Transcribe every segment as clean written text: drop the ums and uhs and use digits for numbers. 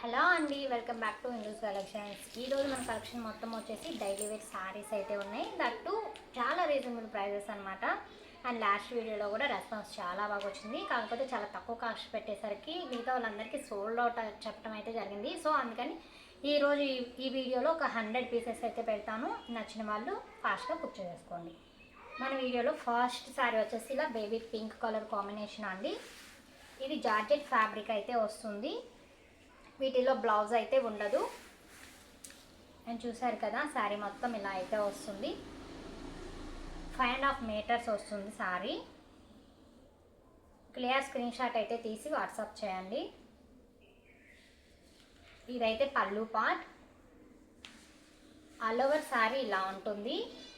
Hello అండి, welcome back to Hindus collections. ఈరోజు మన కలెక్షన్ మొత్తం వచ్చేసి డైలీ వేర్ శారీస్ అయితే ఉన్నాయి. దట్టు చాలా రీజనబుల్ ప్రైజెస్ అనమాట. అండ్ లాస్ట్ వీడియోలో కూడా రెస్పాన్స్ చాలా బాగా వచ్చింది. కాకపోతే చాలా తక్కువ కాస్ట్ పెట్టేసరికి మిగతా వాళ్ళందరికీ సోల్డ్ అవుట్ చెప్పడం అయితే జరిగింది. సో అందుకని ఈరోజు ఈ వీడియోలో ఒక 100 పీసెస్ అయితే పెడతాను. నచ్చిన వాళ్ళు ఫాస్ట్గా బుక్ చేసుకోండి. మన వీడియోలో ఫస్ట్ శారీ వచ్చేసి ఇలా బేబీ పింక్ కలర్ కాంబినేషన్ అండి. ఇది జార్జెట్ ఫ్యాబ్రిక్ అయితే వస్తుంది. వీటిలో బ్లౌజ్ అయితే ఉండదు. అండ్ చూసారు కదా, శారీ మొత్తం ఇలా అయితే వస్తుంది. 5.5 మీటర్స్ వస్తుంది శారీ. క్లియర్ స్క్రీన్ షాట్ అయితే తీసి వాట్సాప్ చేయండి. ఇదైతే పళ్ళు పార్ట్. ఆల్ ఓవర్ శారీ ఇలా ఉంటుంది.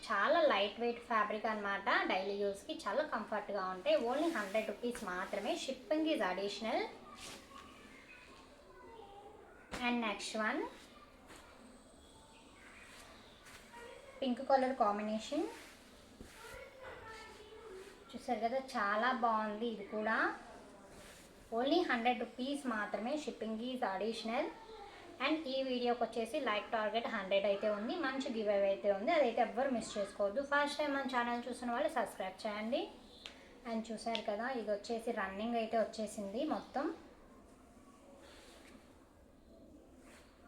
చాలా లైట్ వెయిట్ ఫ్యాబ్రిక్ అనమాట. డైలీ యూస్కి చాలా కంఫర్ట్గా ఉంటాయి. ఓన్లీ 100 రూపీస్ మాత్రమే. Shipping is additional. And next one pink colour combination. చూసారు కదా, చాలా బాగుంది. ఇది కూడా ఓన్లీ 100 రూపీస్ మాత్రమే. Shipping is additional. అండ్ ఈ వీడియోకి వచ్చేసి లైక్ టార్గెట్ 100 అయితే ఉంది. మంచి గివ్ అవే అయితే ఉంది. అదైతే ఎవ్వరు మిస్ చేసుకోవద్దు. ఫస్ట్ టైం మన ఛానల్ చూసిన వాళ్ళు సబ్స్క్రైబ్ చేయండి. అండ్ చూసారు కదా, ఇది వచ్చేసి రన్నింగ్ అయితే వచ్చేసింది మొత్తం.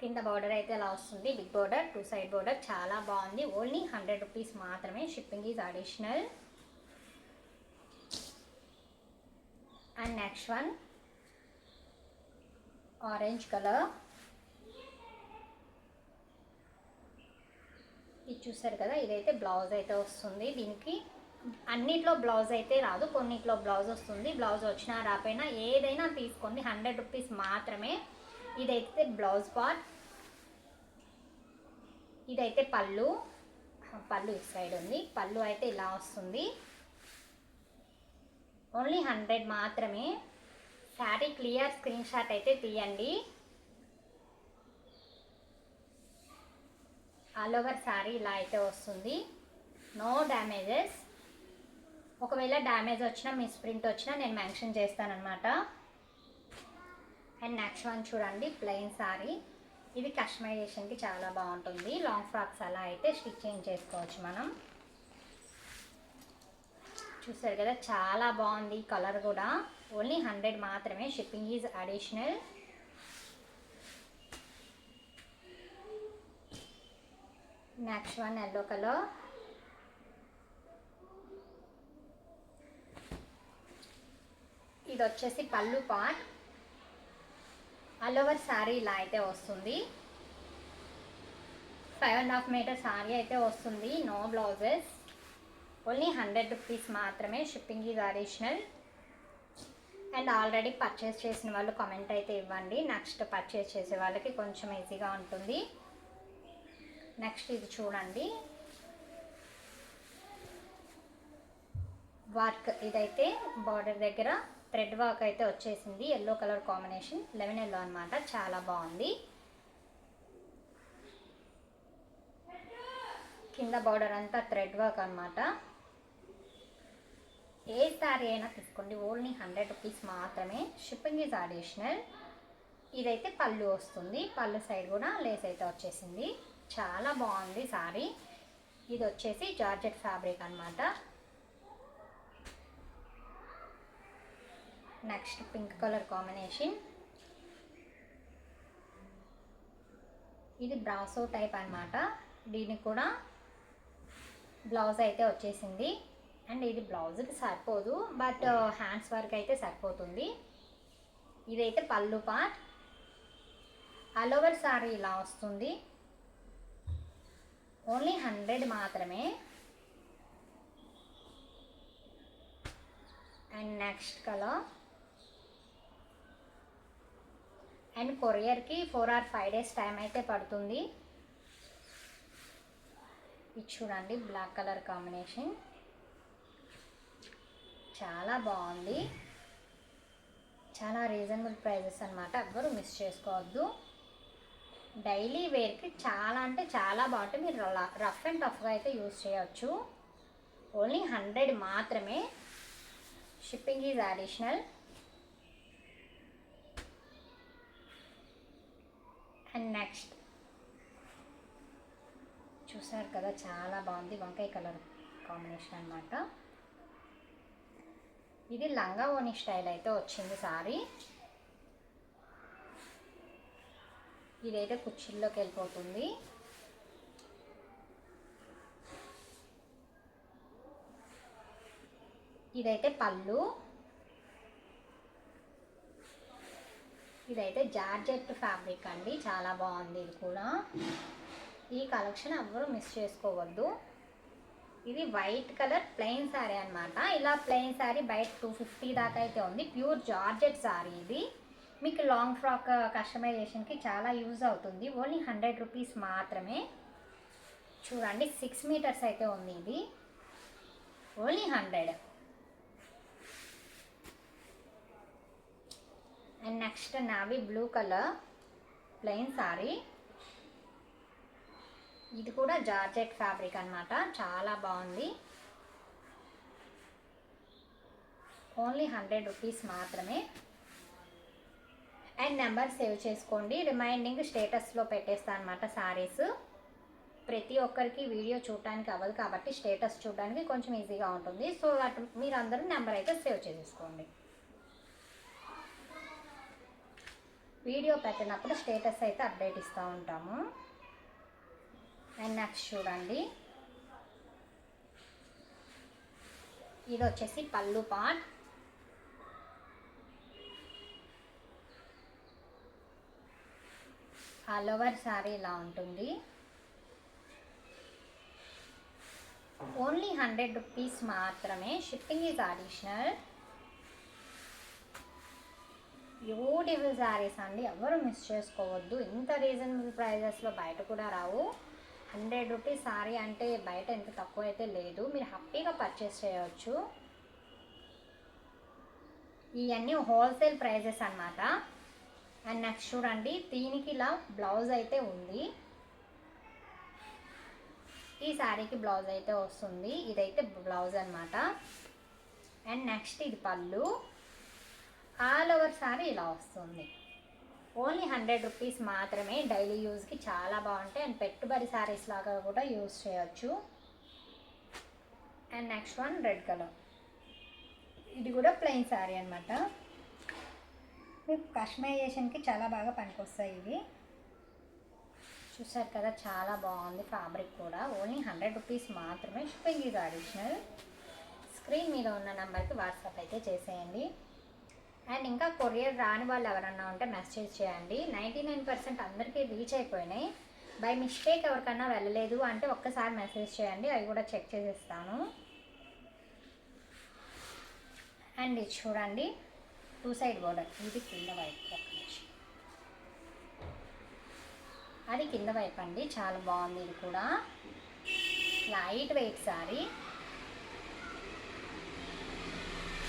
కింద బార్డర్ అయితే అలా వస్తుంది. Big border, 2 side border. చాలా బాగుంది. ఓన్లీ 100 రూపీస్ మాత్రమే. Shipping is additional. And next one orange colour. ఇది చూసారు కదా, ఇదైతే బ్లౌజ్ అయితే వస్తుంది. దీనికి అన్నిట్లో బ్లౌజ్ అయితే రాదు, కొన్నిట్లో బ్లౌజ్ వస్తుంది. బ్లౌజ్ వచ్చినా రాపోయినా ఏదైనా తీసుకోండి. 100 రూపీస్ మాత్రమే. ఇదైతే బ్లౌజ్ పార్ట్. ఇదైతే పళ్ళు. పళ్ళు ఇటు సైడ్ ఉంది. పళ్ళు అయితే ఇలా వస్తుంది. ఓన్లీ 100 మాత్రమే. శారీ క్లియర్ స్క్రీన్ షాట్ అయితే తీయండి. ఆల్ ఓవర్ శారీ ఇలా అయితే వస్తుంది. No damages. ఒకవేళ డ్యామేజ్ వచ్చినా, మిస్ ప్రింట్ వచ్చినా నేను మెన్షన్ చేస్తానన్నమాట. అండ్ నెక్స్ట్ వన్ చూడండి, ప్లెయిన్ శారీ. ఇది కస్టమైజేషన్కి చాలా బాగుంటుంది. లాంగ్ ఫ్రాక్స్ అలా అయితే స్టిచ్ చేసుకోవచ్చు మనం. చూసారు కదా, చాలా బాగుంది. కలర్ కూడా ఓన్లీ 100 మాత్రమే. Shipping is additional. Next one yellow colour. ఇది వచ్చేసి పళ్ళు పార్ట్. ఆల్ ఓవర్ శారీ ఇలా అయితే వస్తుంది. 5.5 మీటర్ శారీ అయితే వస్తుంది. No blouses. ఓన్లీ 100 రూపీస్ మాత్రమే. Shipping is additional. And already purchase చేసిన వాళ్ళు కామెంట్ అయితే ఇవ్వండి. నెక్స్ట్ పర్చేస్ చేసే వాళ్ళకి కొంచెం ఈజీగా ఉంటుంది. నెక్స్ట్ ఇది చూడండి, వర్క్. ఇదైతే బార్డర్ దగ్గర థ్రెడ్ వర్క్ అయితే వచ్చేసింది. Yellow colour combination, lemon yellow అనమాట. చాలా బాగుంది. కింద బార్డర్ అంతా థ్రెడ్ వర్క్ అనమాట. ఏ శారీ అయినా తీసుకోండి. ఓన్లీ 100 రూపీస్ మాత్రమే. Shipping is additional. ఇదైతే పళ్ళు వస్తుంది. పళ్ళు సైడ్ కూడా లేస్ అయితే వచ్చేసింది. చాలా బాగుంది శారీ. ఇది వచ్చేసి జార్జెట్ ఫ్యాబ్రిక్ అనమాట. Next pink colour combination. ఇది బ్రాసో టైప్ అనమాట. దీనికి కూడా బ్లౌజ్ అయితే వచ్చేసింది. అండ్ ఇది బ్లౌజ్కి సరిపోదు, బట్ హ్యాండ్స్ వర్క్ అయితే సరిపోతుంది. ఇదైతే పళ్ళు పార్ట్. ఆల్ ఓవర్ శారీ ఇలా వస్తుంది. ఓన్లీ 100 మాత్రమే. And next colour. అండ్ కొరియర్కి 4 or 5 days టైం అయితే పడుతుంది. ఇది చూడండి, బ్లాక్ కలర్ కాంబినేషన్. చాలా బాగుంది. చాలా రీజనబుల్ ప్రైజెస్ అనమాట. ఎవ్వరు మిస్ చేసుకోవద్దు. డైలీ వేర్కి చాలా అంటే చాలా బాగుంటుంది. మీరు రఫ్ అండ్ టఫ్గా అయితే యూజ్ చేయవచ్చు. ఓన్లీ 100 మాత్రమే. Shipping is additional. నెక్స్ట్ చూసారు కదా, చాలా బాగుంది, వంకాయ కలర్ కాంబినేషన్ అనమాట. ఇది లంగా ఓని స్టైల్ అయితే వచ్చింది సారీ. ఇదైతే కుర్చీల్లోకి వెళ్ళిపోతుంది. ఇదైతే పళ్ళు. ఇదైతే జార్జెట్ ఫ్యాబ్రిక్ అండి, చాలా బాగుంది ఇది కూడా. ఈ కలెక్షన్ ఎవ్వరూ మిస్ చేసుకోవద్దు. ఇది వైట్ కలర్ ప్లెయిన్ శారీ అనమాట. ఇలా ప్లెయిన్ శారీ బయట 250 దాకా అయితే ఉంది. ప్యూర్ జార్జెట్ శారీ ఇది. మీకు లాంగ్ ఫ్రాక్ కస్టమైజేషన్కి చాలా యూజ్ అవుతుంది. ఓన్లీ 100 రూపీస్ మాత్రమే. చూడండి 6 మీటర్స్ అయితే ఉంది ఇది, only 100. And next navy blue colour plain sari. ఇది కూడా జార్జెట్ ఫ్యాబ్రిక్ అనమాట, చాలా బాగుంది. ఓన్లీ 100 రూపీస్ మాత్రమే. అండ్ నెంబర్ సేవ్ చేసుకోండి, రిమైండింగ్ స్టేటస్లో పెట్టేస్తాను అనమాట శారీస్. ప్రతి ఒక్కరికి వీడియో చూడటానికి అవ్వదు కాబట్టి స్టేటస్ చూడడానికి కొంచెం ఈజీగా ఉంటుంది. సో అటు మీరు అందరూ నెంబర్ అయితే సేవ్ చేసేసుకోండి. వీడియో పెట్టినప్పుడు స్టేటస్ అయితే అప్డేట్ ఇస్తూ ఉంటాము. అండ్ నెక్స్ట్ చూడండి, ఇది వచ్చేసి పళ్ళు పార్ట్. ఆల్ ఓవర్ శారీ ఇలా ఉంటుంది. ఓన్లీ 100 రూపీస్ మాత్రమే. Shipping is additional. Beautiful saris అండి, ఎవరు మిస్ చేసుకోవద్దు. ఇంత రీజనబుల్ ప్రైజెస్లో బయట కూడా రావు. 100 రూపీస్ శారీ అంటే బయట ఎంత తక్కువ అయితే లేదు, మీరు హ్యాపీగా పర్చేస్ చేయవచ్చు. ఇవన్నీ హోల్సేల్ ప్రైజెస్ అన్నమాట. అండ్ నెక్స్ట్ చూడండి, దీనికి ఇలా బ్లౌజ్ అయితే ఉంది. ఈ శారీకి బ్లౌజ్ అయితే వస్తుంది. ఇదైతే బ్లౌజ్ అన్నమాట. అండ్ నెక్స్ట్ ఇది పళ్ళు. ఆల్ ఓవర్ శారీ ఇలా వస్తుంది. ఓన్లీ 100 రూపీస్ మాత్రమే. డైలీ యూజ్కి చాలా బాగుంటాయి. అండ్ పెట్టుబడి శారీస్ లాగా కూడా యూజ్ చేయొచ్చు. And next one red colour. ఇది కూడా ప్లెయిన్ శారీ అనమాట. మీకు కస్టమైజేషన్కి చాలా బాగా పనికొస్తాయి ఇవి. చూసారు కదా, చాలా బాగుంది ఫ్యాబ్రిక్ కూడా. ఓన్లీ 100 రూపీస్ మాత్రమే. Shipping is additional. స్క్రీన్ మీద ఉన్న నెంబర్కి వాట్సాప్ అయితే చేసేయండి. అండ్ ఇంకా కొరియర్ రాని వాళ్ళు ఎవరన్నా ఉంటే మెసేజ్ చేయండి. 99% అందరికీ రీచ్ అయిపోయినాయి. బై మిస్టేక్ ఎవరికన్నా వెళ్ళలేదు అంటే ఒక్కసారి మెసేజ్ చేయండి, అవి కూడా చెక్ చేసేస్తాను. అండ్ ఇది చూడండి, 2 సైడ్ బోర్డర్. ఇది కింద వైపు, అది కింద వైపు అండి, చాలా బాగుంది. ఇది కూడా లైట్ వెయిట్ శారీ.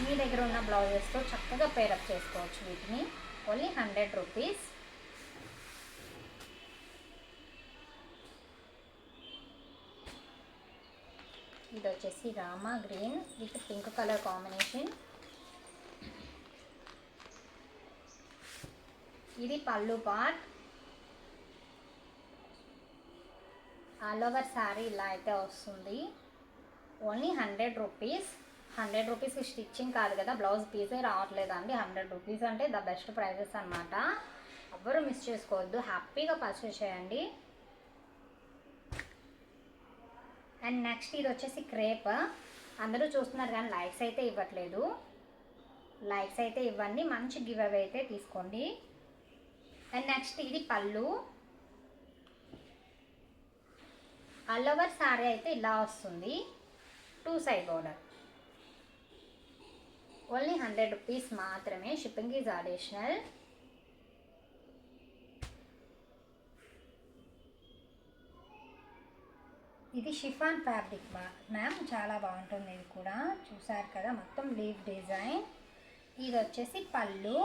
మీ దగ్గర ఉన్న బ్లౌజెస్తో చక్కగా పేరప్ చేసుకోవచ్చు వీటిని. Only 100 rupees. ఇది వచ్చేసి Rama green with pink colour combination. ఇది పళ్ళు పార్ట్. ఆల్ ఓవర్ శారీ ఇలా అయితే వస్తుంది. Only 100 rupees. 100 రూపీస్కి స్టిచ్చింగ్ కాదు కదా, బ్లౌజ్ పీసే రావట్లేదండి. 100 రూపీస్ అంటే ద బెస్ట్ ప్రైజెస్ అనమాట. ఎవ్వరూ మిస్ చేసుకోవద్దు, హ్యాపీగా పర్చేస్ చేయండి. అండ్ నెక్స్ట్ ఇది వచ్చేసి క్రేప్. అందరూ చూస్తున్నారు కానీ లైక్స్ అయితే ఇవ్వట్లేదు. లైక్స్ అయితే ఇవ్వండి, మంచి గివ్ అవే అయితే తీసుకోండి. అండ్ నెక్స్ట్ ఇది పళ్ళు. ఆల్ ఓవర్ శారీ అయితే ఇలా వస్తుంది. 2 సైడ్ బోర్డర్. ఓన్లీ 100 రూపీస్ మాత్రమే. Shipping is additional. ఇది షిఫాన్ ఫ్యాబ్రిక్ మ్యామ్, చాలా బాగుంటుంది. ఇది కూడా చూసారు కదా, మొత్తం లీవ్ డిజైన్. ఇది వచ్చేసి పళ్ళు.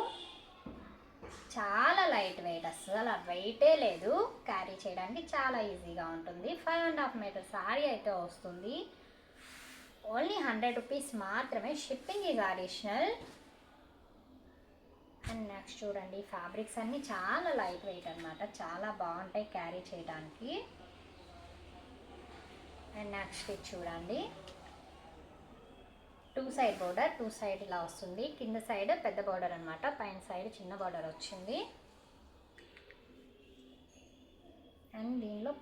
చాలా లైట్ వెయిట్, అసలు వెయిటే లేదు. క్యారీ చేయడానికి చాలా ఈజీగా ఉంటుంది. 5.5 మీటర్ శారీ అయితే వస్తుంది. ఓన్లీ 100 రూపీస్ మాత్రమే. Shipping is additional. And next చూడండి, ఫ్యాబ్రిక్స్ అన్నీ చాలా లైట్ వెయిట్ అనమాట, చాలా బాగుంటాయి క్యారీ చేయడానికి. అండ్ నెక్స్ట్ ఇది చూడండి, 2 సైడ్ బోర్డర్, 2 సైడ్ ఇలా వస్తుంది. కింద సైడ్ పెద్ద బోర్డర్ అనమాట, పైన సైడ్ చిన్న బోర్డర్ వచ్చింది. అండ్ దీనిలో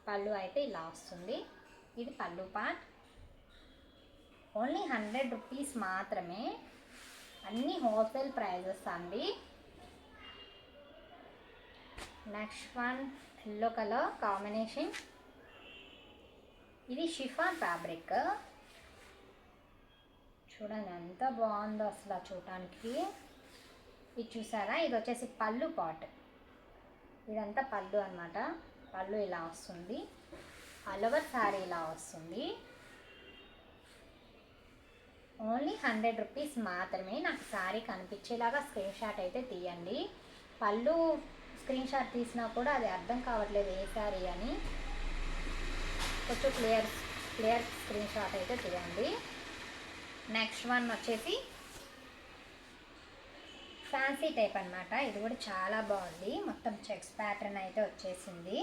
పళ్ళు అయితే ఇలా వస్తుంది. ఇది పళ్ళు పార్ట్. ఓన్లీ 100 రూపీస్ మాత్రమే, అన్నీ హోల్సేల్ ప్రైజెస్ అండి. Next one yellow colour combination. ఇది షిఫాన్ ఫ్యాబ్రిక్, చూడండి ఎంత బాగుందో అసలు చూడటానికి. ఇది చూసారా, ఇది వచ్చేసి పళ్ళు పార్ట్, ఇదంతా పళ్ళు అనమాట. పళ్ళు ఇలా వస్తుంది, ఆల్ ఓవర్ శారీ ఇలా వస్తుంది. ఓన్లీ 100 రూపీస్ మాత్రమే. నాకు శారీ కనిపించేలాగా స్క్రీన్ షాట్ అయితే తీయండి. పళ్ళు స్క్రీన్ షాట్ తీసినా కూడా అది అర్థం కావట్లేదు ఏ శారీ అని. కొంచెం క్లియర్ స్క్రీన్ షాట్ అయితే తీయండి. నెక్స్ట్ వన్ వచ్చేసి ఫ్యాన్సీ టైప్ అనమాట. ఇది కూడా చాలా బాగుంది, మొత్తం చెక్స్ ప్యాటర్న్ అయితే వచ్చేసింది.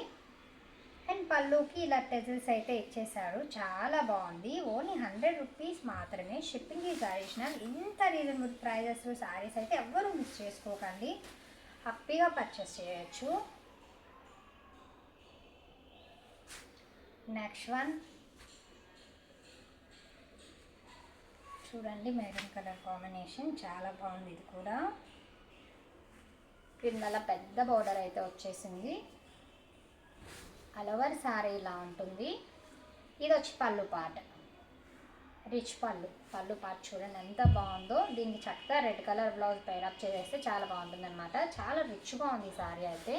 అండ్ పళ్ళుకి ఇలా టెజిల్స్ అయితే ఇచ్చేసాడు, చాలా బాగుంది. ఓన్లీ 100 రూపీస్ మాత్రమే. Shipping is additional. ఇంత రీజనబుల్ ప్రైజెస్ శారీస్ అయితే ఎవ్వరూ మిస్ చేసుకోకండి, హ్యాపీగా పర్చేస్ చేయొచ్చు. నెక్స్ట్ వన్ చూడండి, మెరూన్ కలర్ కాంబినేషన్, చాలా బాగుంది. ఇది కూడా కిందల పెద్ద బోర్డర్ అయితే వచ్చేసింది. ఆల్ ఓవర్ శారీ ఇలా ఉంటుంది. ఇది వచ్చి పళ్ళు పార్ట్, రిచ్ పళ్ళు పార్ట్ చూడండి ఎంత బాగుందో. దీనికి చక్కగా రెడ్ కలర్ బ్లౌజ్ పేరప్ చేస్తే చాలా బాగుంటుంది అనమాట. చాలా రిచ్గా ఉంది శారీ అయితే.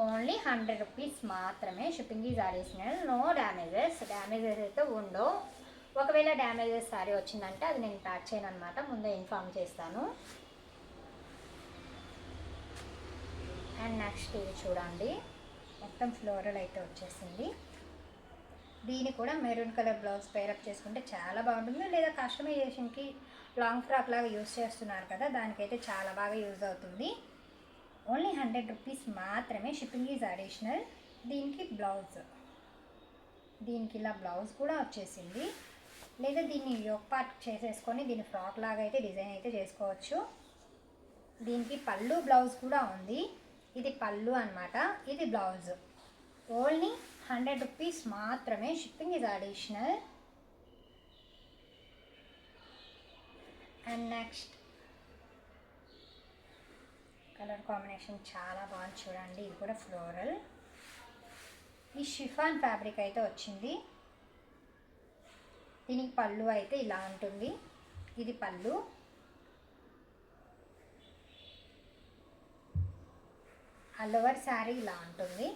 ఓన్లీ 100 రూపీస్ మాత్రమే. Shipping is additional. No damages అయితే ఉండవు. ఒకవేళ డ్యామేజెస్ శారీ వచ్చిందంటే అది నేను ప్యాక్ చేయను అనమాట, ముందే ఇన్ఫార్మ్ చేస్తాను. అండ్ నెక్స్ట్ ఇది చూడండి, మొత్తం ఫ్లోరల్ అయితే వచ్చేసింది. దీన్ని కూడా మెరూన్ కలర్ బ్లౌజ్ పేరప్ చేసుకుంటే చాలా బాగుంటుంది. లేదా కస్టమైజేషన్కి లాంగ్ ఫ్రాక్ లాగా యూజ్ చేస్తున్నారు కదా, దానికైతే చాలా బాగా యూజ్ అవుతుంది. ఓన్లీ 100 రూపీస్ మాత్రమే. Shipping is additional. దీనికి ఇలా బ్లౌజ్ కూడా వచ్చేసింది. లేదా దీన్ని యోక్ పార్ట్ చేసేసుకొని దీన్ని ఫ్రాక్ లాగా అయితే డిజైన్ అయితే చేసుకోవచ్చు. దీనికి పళ్ళు బ్లౌజ్ కూడా ఉంది. ఇది పళ్ళు అనమాట, ఇది బ్లౌజ్. ఓన్లీ 100 రూపీస్ మాత్రమే. Shipping is additional. And next colour combination చాలా బాగుంది చూడండి. ఇది కూడా ఫ్లోరల్. ఈ షిఫాన్ ఫ్యాబ్రిక్ అయితే వచ్చింది. దీనికి పళ్ళు అయితే ఇలా ఉంటుంది. ఇది పళ్ళు. ఆల్ ఓవర్ శారీ ఇలా ఉంటుంది.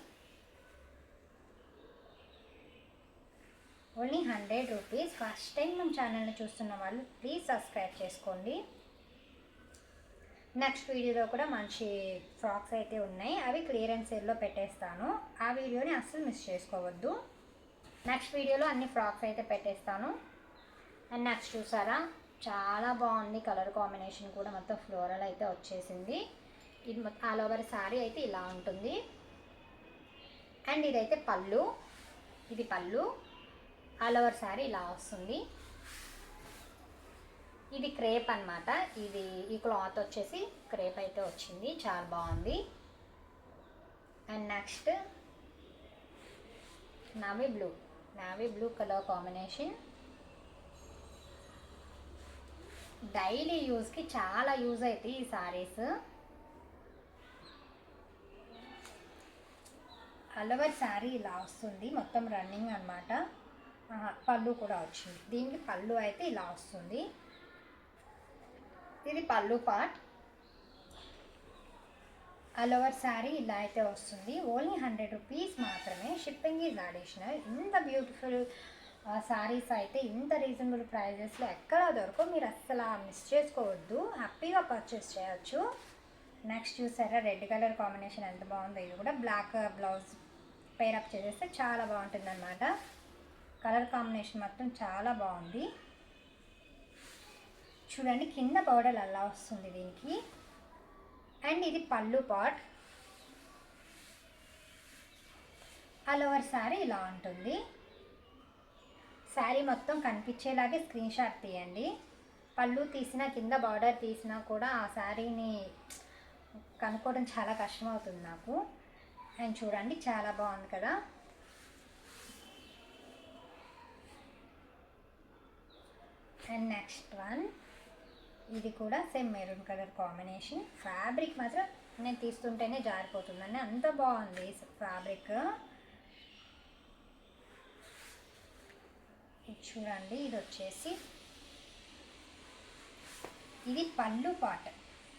Only 100 rupees. ఫస్ట్ టైం మన ఛానల్ని చూస్తున్న వాళ్ళు ప్లీజ్ సబ్స్క్రైబ్ చేసుకోండి. నెక్స్ట్ వీడియోలో కూడా మంచి ఫ్రాక్స్ అయితే ఉన్నాయి, అవి క్లియరెన్స్ సేల్లో పెట్టేస్తాను. ఆ వీడియోని అస్సలు మిస్ చేసుకోవద్దు. నెక్స్ట్ వీడియోలో అన్ని ఫ్రాక్స్ అయితే పెట్టేస్తాను. అండ్ నెక్స్ట్ చూసారా, చాలా బాగుంది కలర్ కాంబినేషన్ కూడా, మొత్తం ఫ్లోరల్ అయితే వచ్చేసింది. ఇది ఆల్ ఓవర్ శారీ అయితే ఇలా ఉంటుంది. అండ్ ఇదైతే పళ్ళు, ఇది పళ్ళు. ఆల్ ఓవర్ శారీ ఇలా వస్తుంది. ఇది క్రేప్ అనమాట. ఈ క్లాత్ వచ్చేసి క్రేప్ అయితే వచ్చింది, చాలా బాగుంది. And next navy blue colour combination. Daily యూజ్కి చాలా యూజ్ అవుతాయి ఈ సారీస్. ఆల్ ఓవర్ శారీ ఇలా వస్తుంది, మొత్తం రన్నింగ్ అనమాట. పళ్ళు కూడా వచ్చింది. దీనికి పళ్ళు అయితే ఇలా వస్తుంది. ఇది పళ్ళు పార్ట్. ఆల్ ఓవర్ శారీ ఇలా అయితే వస్తుంది. ఓన్లీ 100 రూపీస్ మాత్రమే. Shipping is additional. ఇంత బ్యూటిఫుల్ శారీస్ అయితే ఇంత రీజనబుల్ ప్రైజెస్లో ఎక్కడ దొరకవు, మీరు అస్సలు మిస్ చేసుకోవద్దు, హ్యాపీగా పర్చేస్ చేయొచ్చు. నెక్స్ట్ చూసారా, రెడ్ కలర్ కాంబినేషన్ ఎంత బాగుందో. ఇది కూడా బ్లాక్ బ్లౌజ్ పేరప్ చేసేస్తే చాలా బాగుంటుంది అన్నమాట. కలర్ కాంబినేషన్ మొత్తం చాలా బాగుంది. చూడండి కింద బోర్డర్ అలా వస్తుంది దీనికి. అండ్ ఇది పళ్ళు పార్ట్. ఆల్ ఓవర్ శారీ ఇలా ఉంటుంది. శారీ మొత్తం కనిపించేలాగే స్క్రీన్ షాట్ తీయండి. పళ్ళు తీసినా కింద బార్డర్ తీసినా కూడా ఆ శారీని కనుక్కోవడం చాలా కష్టమవుతుంది నాకు. అండ్ చూడండి చాలా బాగుంది కదా. అండ్ నెక్స్ట్ వన్, ఇది కూడా same maroon colour combination. Fabric మాత్రం నేను తీస్తుంటేనే జారిపోతుందండి, అంత బాగుంది ఫ్యాబ్రిక్. ఇది చూడండి, ఇది వచ్చేసి ఇది పళ్ళు పార్ట్.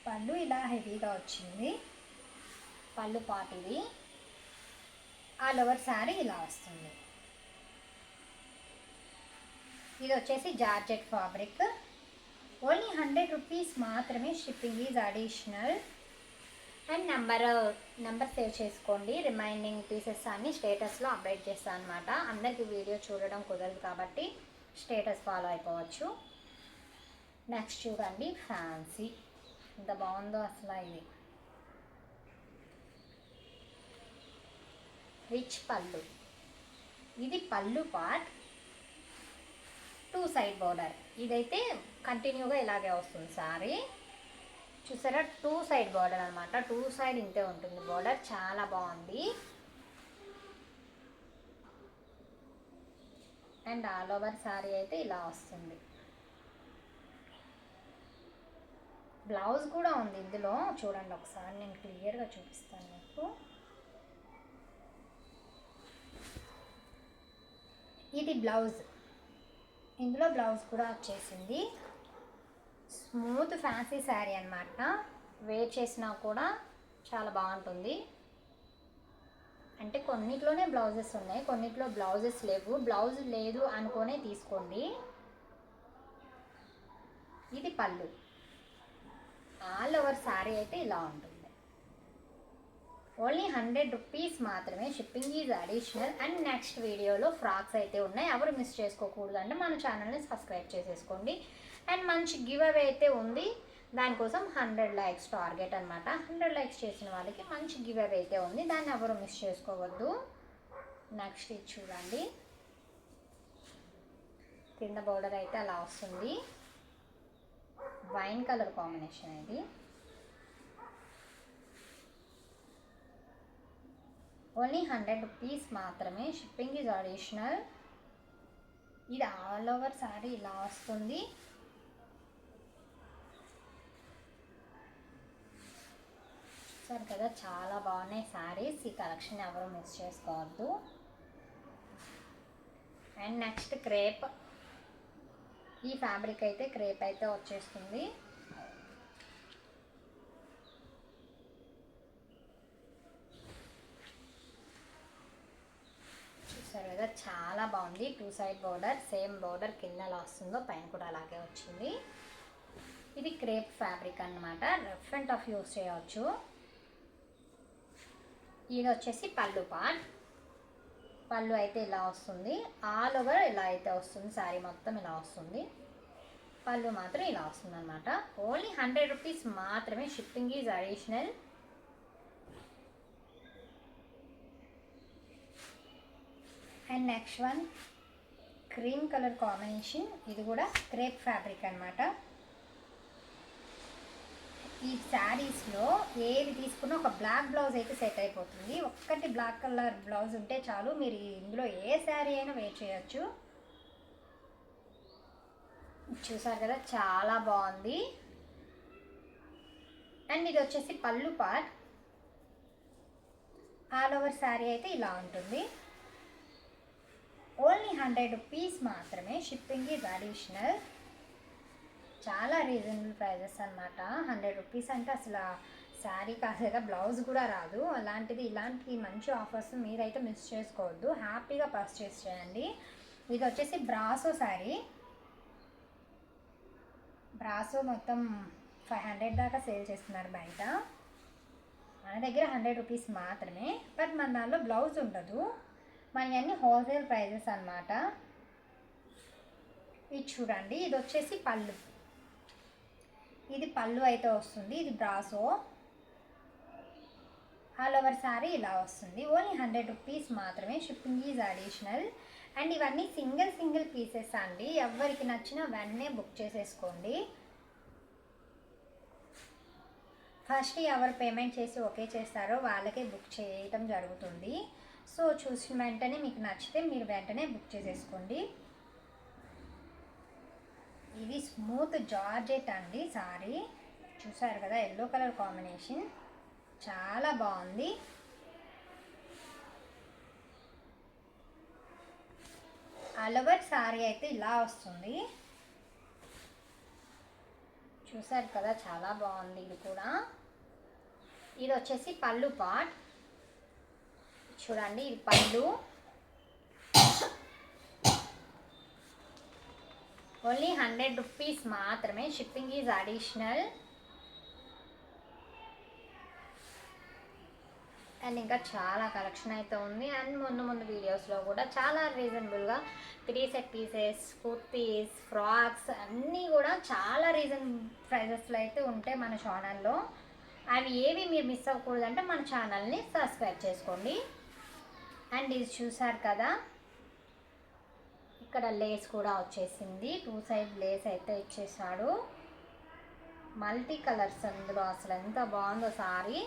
పళ్ళు ఇలా హెవీగా వచ్చింది పళ్ళు పార్ట్ ఇది. ఆల్ ఓవర్ శారీ ఇలా వస్తుంది. ఇది వచ్చేసి జార్జెట్ ఫ్యాబ్రిక్. ఓన్లీ 100 రూపీస్ మాత్రమే, shipping is additional. And number save చేసుకోండి. రిమైనింగ్ పీసెస్ అన్ని స్టేటస్లో అప్డేట్ చేస్తాను అనమాట. అందరికీ వీడియో చూడడం కుదరదు కాబట్టి స్టేటస్ ఫాలో అయిపోవచ్చు. నెక్స్ట్ చూడండి ఫ్యాన్సీ, ఎంత బాగుందో అసలు. ఇది రిచ్ పళ్ళు. ఇది పళ్ళు పార్ట్, 2 సైడ్ బోర్డర్. ఇదైతే కంటిన్యూగా ఇలాగే వస్తుంది సారీ. చూసారా, 2 సైడ్ బోర్డర్ అనమాట. 2 సైడ్ ఇంతే ఉంటుంది బోర్డర్. చాలా బాగుంది. అండ్ ఆల్ ఓవర్ శారీ అయితే ఇలా వస్తుంది. బ్లౌజ్ కూడా ఉంది ఇందులో, చూడండి ఒకసారి నేను క్లియర్గా చూపిస్తాను మీకు. ఇది బ్లౌజ్, ఇందులో బ్లౌజ్ కూడా వచ్చేసింది. స్మూత్ ఫ్యాన్సీ శారీ అనమాట. వేర్ చేసినా కూడా చాలా బాగుంటుంది. అంటే కొన్నిట్లోనే బ్లౌజెస్ ఉన్నాయి, కొన్నిట్లో బ్లౌజెస్ లేవు. బ్లౌజ్ లేదు అనుకోనే తీసుకోండి. ఇది పళ్ళు. ఆల్ ఓవర్ శారీ అయితే ఇలా ఉంటుంది. ఓన్లీ 100 రూపీస్ మాత్రమే, shipping is additional. And next వీడియోలో ఫ్రాక్స్ అయితే ఉన్నాయి, ఎవరు మిస్ చేసుకోకూడదు అంటే మన ఛానల్ని సబ్స్క్రైబ్ చేసేసుకోండి. అండ్ మంచి గివ్ అవే అయితే ఉంది, దానికోసం 100 లైక్స్ టార్గెట్ అనమాట. 100 లైక్స్ చేసిన వాళ్ళకి మంచి గివ్ అవే అయితే ఉంది, దాన్ని ఎవరు మిస్ చేసుకోవద్దు. నెక్స్ట్ ఇది చూడండి, కింద బోర్డర్ అయితే అలా వస్తుంది. వైన్ కలర్ కాంబినేషన్ ఇది. ఓన్లీ 100 రూపీస్ మాత్రమే, షిప్పింగ్ ఈజ్ అడిషనల్. ఇది ఆల్ ఓవర్ శారీ ఇలా వస్తుంది. చూసారు కదా, చాలా బాగున్నాయి శారీస్. ఈ కలెక్షన్ ఎవరు మిస్ చేసుకోవద్దు. And next crepe. ఈ ఫ్యాబ్రిక్ అయితే క్రేప్ అయితే వచ్చేస్తుంది. చూసారు కదా, చాలా బాగుంది. 2 సైడ్ బోర్డర్, సేమ్ బోర్డర్ కింద ఎలా వస్తుందో పైన కూడా అలాగే వచ్చింది. ఇది క్రేప్ ఫ్యాబ్రిక్ అన్నమాట, రఫ్ అండ్ టఫ్ యూస్ చేయవచ్చు. ఇది వచ్చేసి పళ్ళు పార్ట్. పళ్ళు అయితే ఇలా వస్తుంది. ఆల్ ఓవర్ ఇలా అయితే వస్తుంది, శారీ మొత్తం ఇలా వస్తుంది. పళ్ళు మాత్రం ఇలా వస్తుంది అనమాట. ఓన్లీ 100 రూపీస్ మాత్రమే, shipping is additional. And next one, cream colour combination. ఇది కూడా క్రేప్ ఫ్యాబ్రిక్ అనమాట. ఈ శారీస్లో ఏది తీసుకున్నా ఒక బ్లాక్ బ్లౌజ్ అయితే సెట్ అయిపోతుంది. ఒక్కటి బ్లాక్ కలర్ బ్లౌజ్ ఉంటే చాలు, మీరు ఇందులో ఏ శారీ అయినా వేర్ చేయొచ్చు. చూసారు కదా, చాలా బాగుంది. అండ్ ఇది వచ్చేసి పళ్ళు పార్ట్. ఆల్ ఓవర్ శారీ అయితే ఇలా ఉంటుంది. ఓన్లీ 100 రూపీస్ మాత్రమే, షిప్పింగ్ ఈజ్ అడిషనల్. చాలా రీజనబుల్ ప్రైజెస్ అనమాట. 100 రూపీస్ అంటే అసలు శారీ కాదు కదా, బ్లౌజ్ కూడా రాదు. అలాంటిది ఇలాంటి మంచి ఆఫర్స్ మీరైతే మిస్ చేసుకోవద్దు, హ్యాపీగా పర్చేస్ చేయండి. ఇది వచ్చేసి బ్రాసో శారీ. బ్రాసో మొత్తం 500 దాకా సేల్ చేస్తున్నారు బయట. మన దగ్గర 100 రూపీస్ మాత్రమే, బట్ మన దానిలో బ్లౌజ్ ఉండదు. మన అన్ని హోల్సేల్ ప్రైజెస్ అన్నమాట. ఇది చూడండి, ఇది వచ్చేసి పళ్ళు. ఇది పళ్ళు అయితే వస్తుంది, ఇది బ్రాసో. ఆల్ ఓవర్ సారీ ఇలా వస్తుంది. ఓన్లీ 100 రూపీస్ మాత్రమే, షిప్పింగ్ ఈజ్ అడిషనల్. అండ్ ఇవన్నీ సింగిల్ పీసెస్ అండి. ఎవరికి నచ్చినా వెంటనే బుక్ చేసేసుకోండి. ఫస్ట్ ఎవరు పేమెంట్ చేసి ఓకే చేస్తారో వాళ్ళకే బుక్ చేయటం జరుగుతుంది. సో చూసిన వెంటనే మీకు నచ్చితే మీరు వెంటనే బుక్ చేసేసుకోండి. ఇది స్మూత్ జార్జెట్ అండి సారీ. చూసారు కదా, ఎల్లో కలర్ కాంబినేషన్ చాలా బాగుంది. ఆల్ ఓవర్ సారీ అయితే ఇలా వస్తుంది. చూసారు కదా, చాలా బాగుంది. ఇది కూడా, ఇది వచ్చేసి పళ్ళు పార్ట్. చూడండి, ఇది పళ్ళు. ఓన్లీ 100 రూపీస్ మాత్రమే, షిప్పింగ్ ఈజ్ అడిషనల్. అండ్ ఇంకా చాలా కలెక్షన్ అయితే ఉంది. అండ్ ముందు వీడియోస్లో కూడా చాలా రీజనబుల్గా 3 సెట్ పీసెస్, కుర్తీస్, ఫ్రాక్స్ అన్నీ కూడా చాలా ప్రైజెస్లో అయితే ఉంటాయి మన ఛానల్లో. అవి ఏవి మీరు మిస్ అవ్వకూడదంటే మన ఛానల్ని సబ్స్క్రైబ్ చేసుకోండి. అండ్ ఇది చూసారు కదా, ఇక్కడ లేస్ కూడా వచ్చేసింది. 2 సైడ్ లేస్ అయితే ఇచ్చేసాడు. మల్టీ కలర్స్ అందులో, అసలు ఎంత బాగుందో సారీ.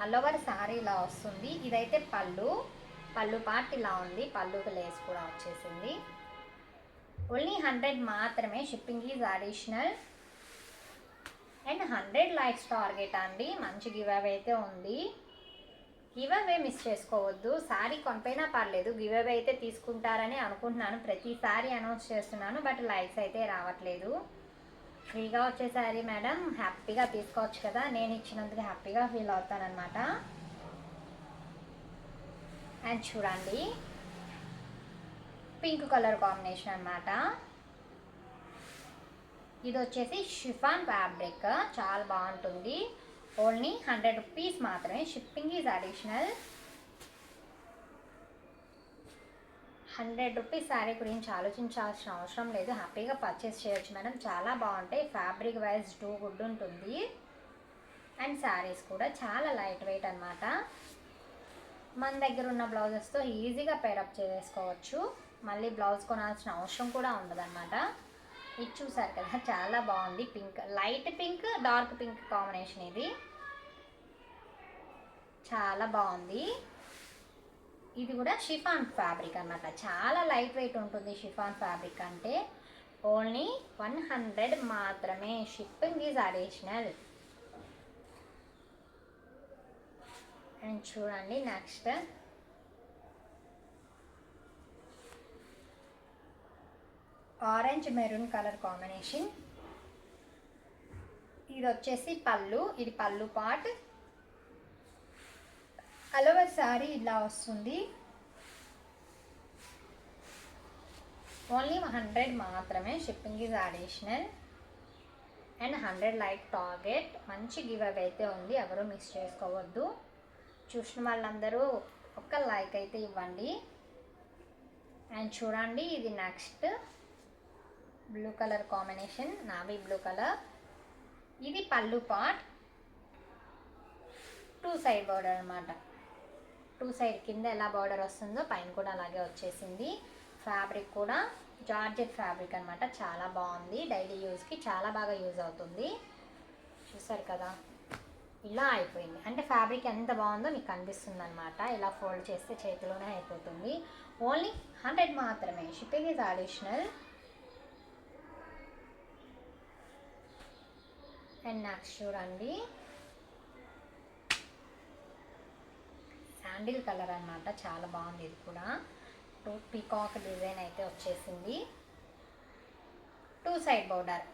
ఆల్ ఓవర్ సారీ ఇలా వస్తుంది. ఇదైతే పళ్ళు పార్ట్ ఇలా ఉంది. పళ్ళుకి లేస్ కూడా వచ్చేసింది. ఓన్లీ 100 మాత్రమే, shipping is additional. And 100 likes target అండి. మంచి గివ్ అవే అయితే ఉంది. గివ్ అవే మిస్ చేసుకోవద్దు. శారీ కొనిపోయినా పర్లేదు, గివ్ అవే అయితే తీసుకుంటారని అనుకుంటున్నాను. ప్రతిసారి అనౌన్స్ చేస్తున్నాను, బట్ లైక్స్ అయితే రావట్లేదు. ఫ్రీగా వచ్చే శారీ మేడం, హ్యాపీగా తీసుకోవచ్చు కదా. నేను ఇచ్చినందుకు హ్యాపీగా ఫీల్ అవుతానన్నమాట. అండ్ చూడండి, పింక్ కలర్ కాంబినేషన్ అన్నమాట. ఇది వచ్చేసి షిఫాన్ ఫ్యాబ్రిక్, చాలా బాగుంటుంది. ఓన్లీ 100 రూపీస్ మాత్రమే, shipping is additional. 100 rupees sari గురించి ఆలోచించాల్సిన అవసరం లేదు, హ్యాపీగా పర్చేస్ చేయొచ్చు మేడం. చాలా బాగుంటాయి. ఫ్యాబ్రిక్ వైజ్ టూ గుడ్ ఉంటుంది. అండ్ శారీస్ కూడా చాలా లైట్ వెయిట్ అనమాట. మన దగ్గర ఉన్న బ్లౌజెస్తో ఈజీగా పేరప్ చేసుకోవచ్చు. మళ్ళీ బ్లౌజ్ కొనాల్సిన అవసరం కూడా ఉండదన్నమాట. ఇది చూసారు కదా, చాలా బాగుంది. Pink, light pink, dark pink combination. ఇది చాలా బాగుంది. ఇది కూడా షిఫాన్ ఫ్యాబ్రిక్ అన్నమాట. చాలా లైట్ వెయిట్ ఉంటుంది షిఫాన్ ఫ్యాబ్రిక్ అంటే. ఓన్లీ 100 మాత్రమే, షిప్పింగ్ ఈజ్ అడిషనల్. అండ్ చూడండి, next orange maroon colour combination. ఇది వచ్చేసి పళ్ళు, ఇది పళ్ళు పార్ట్. ఆల్ ఓవర్ సారీ ఇలా వస్తుంది. ఓన్లీ 100 మాత్రమే, shipping is additional. And 100 like target. మంచి గివ్ అవే అయితే ఉంది, ఎవరు మిస్ చేసుకోవద్దు. చూసిన వాళ్ళందరూ ఒక లైక్ అయితే ఇవ్వండి. అండ్ చూడండి, ఇది next blue colour combination, navy blue colour. ఇది పళ్ళు పార్ట్, 2 సైడ్ బార్డర్ అనమాట. 2 సైడ్ కింద ఎలా బార్డర్ వస్తుందో పైన కూడా అలాగే వచ్చేసింది. ఫ్యాబ్రిక్ కూడా జార్జెట్ ఫ్యాబ్రిక్ అనమాట. చాలా బాగుంది, డైలీ యూజ్కి చాలా బాగా యూజ్ అవుతుంది. చూసారు కదా, ఇలా అయిపోయింది. అంటే ఫ్యాబ్రిక్ ఎంత బాగుందో మీకు కనిపిస్తుంది అనమాట. ఇలా ఫోల్డ్ చేస్తే చేతిలోనే అయిపోతుంది. ఓన్లీ 100 మాత్రమే, shipping is additional. And next చూడండి, శాండిల్ కలర్ అన్నమాట. చాలా బాగుంది. ఇది కూడా పీకాక్ డిజైన్ అయితే వచ్చేసింది. 2 సైడ్ బోర్డర్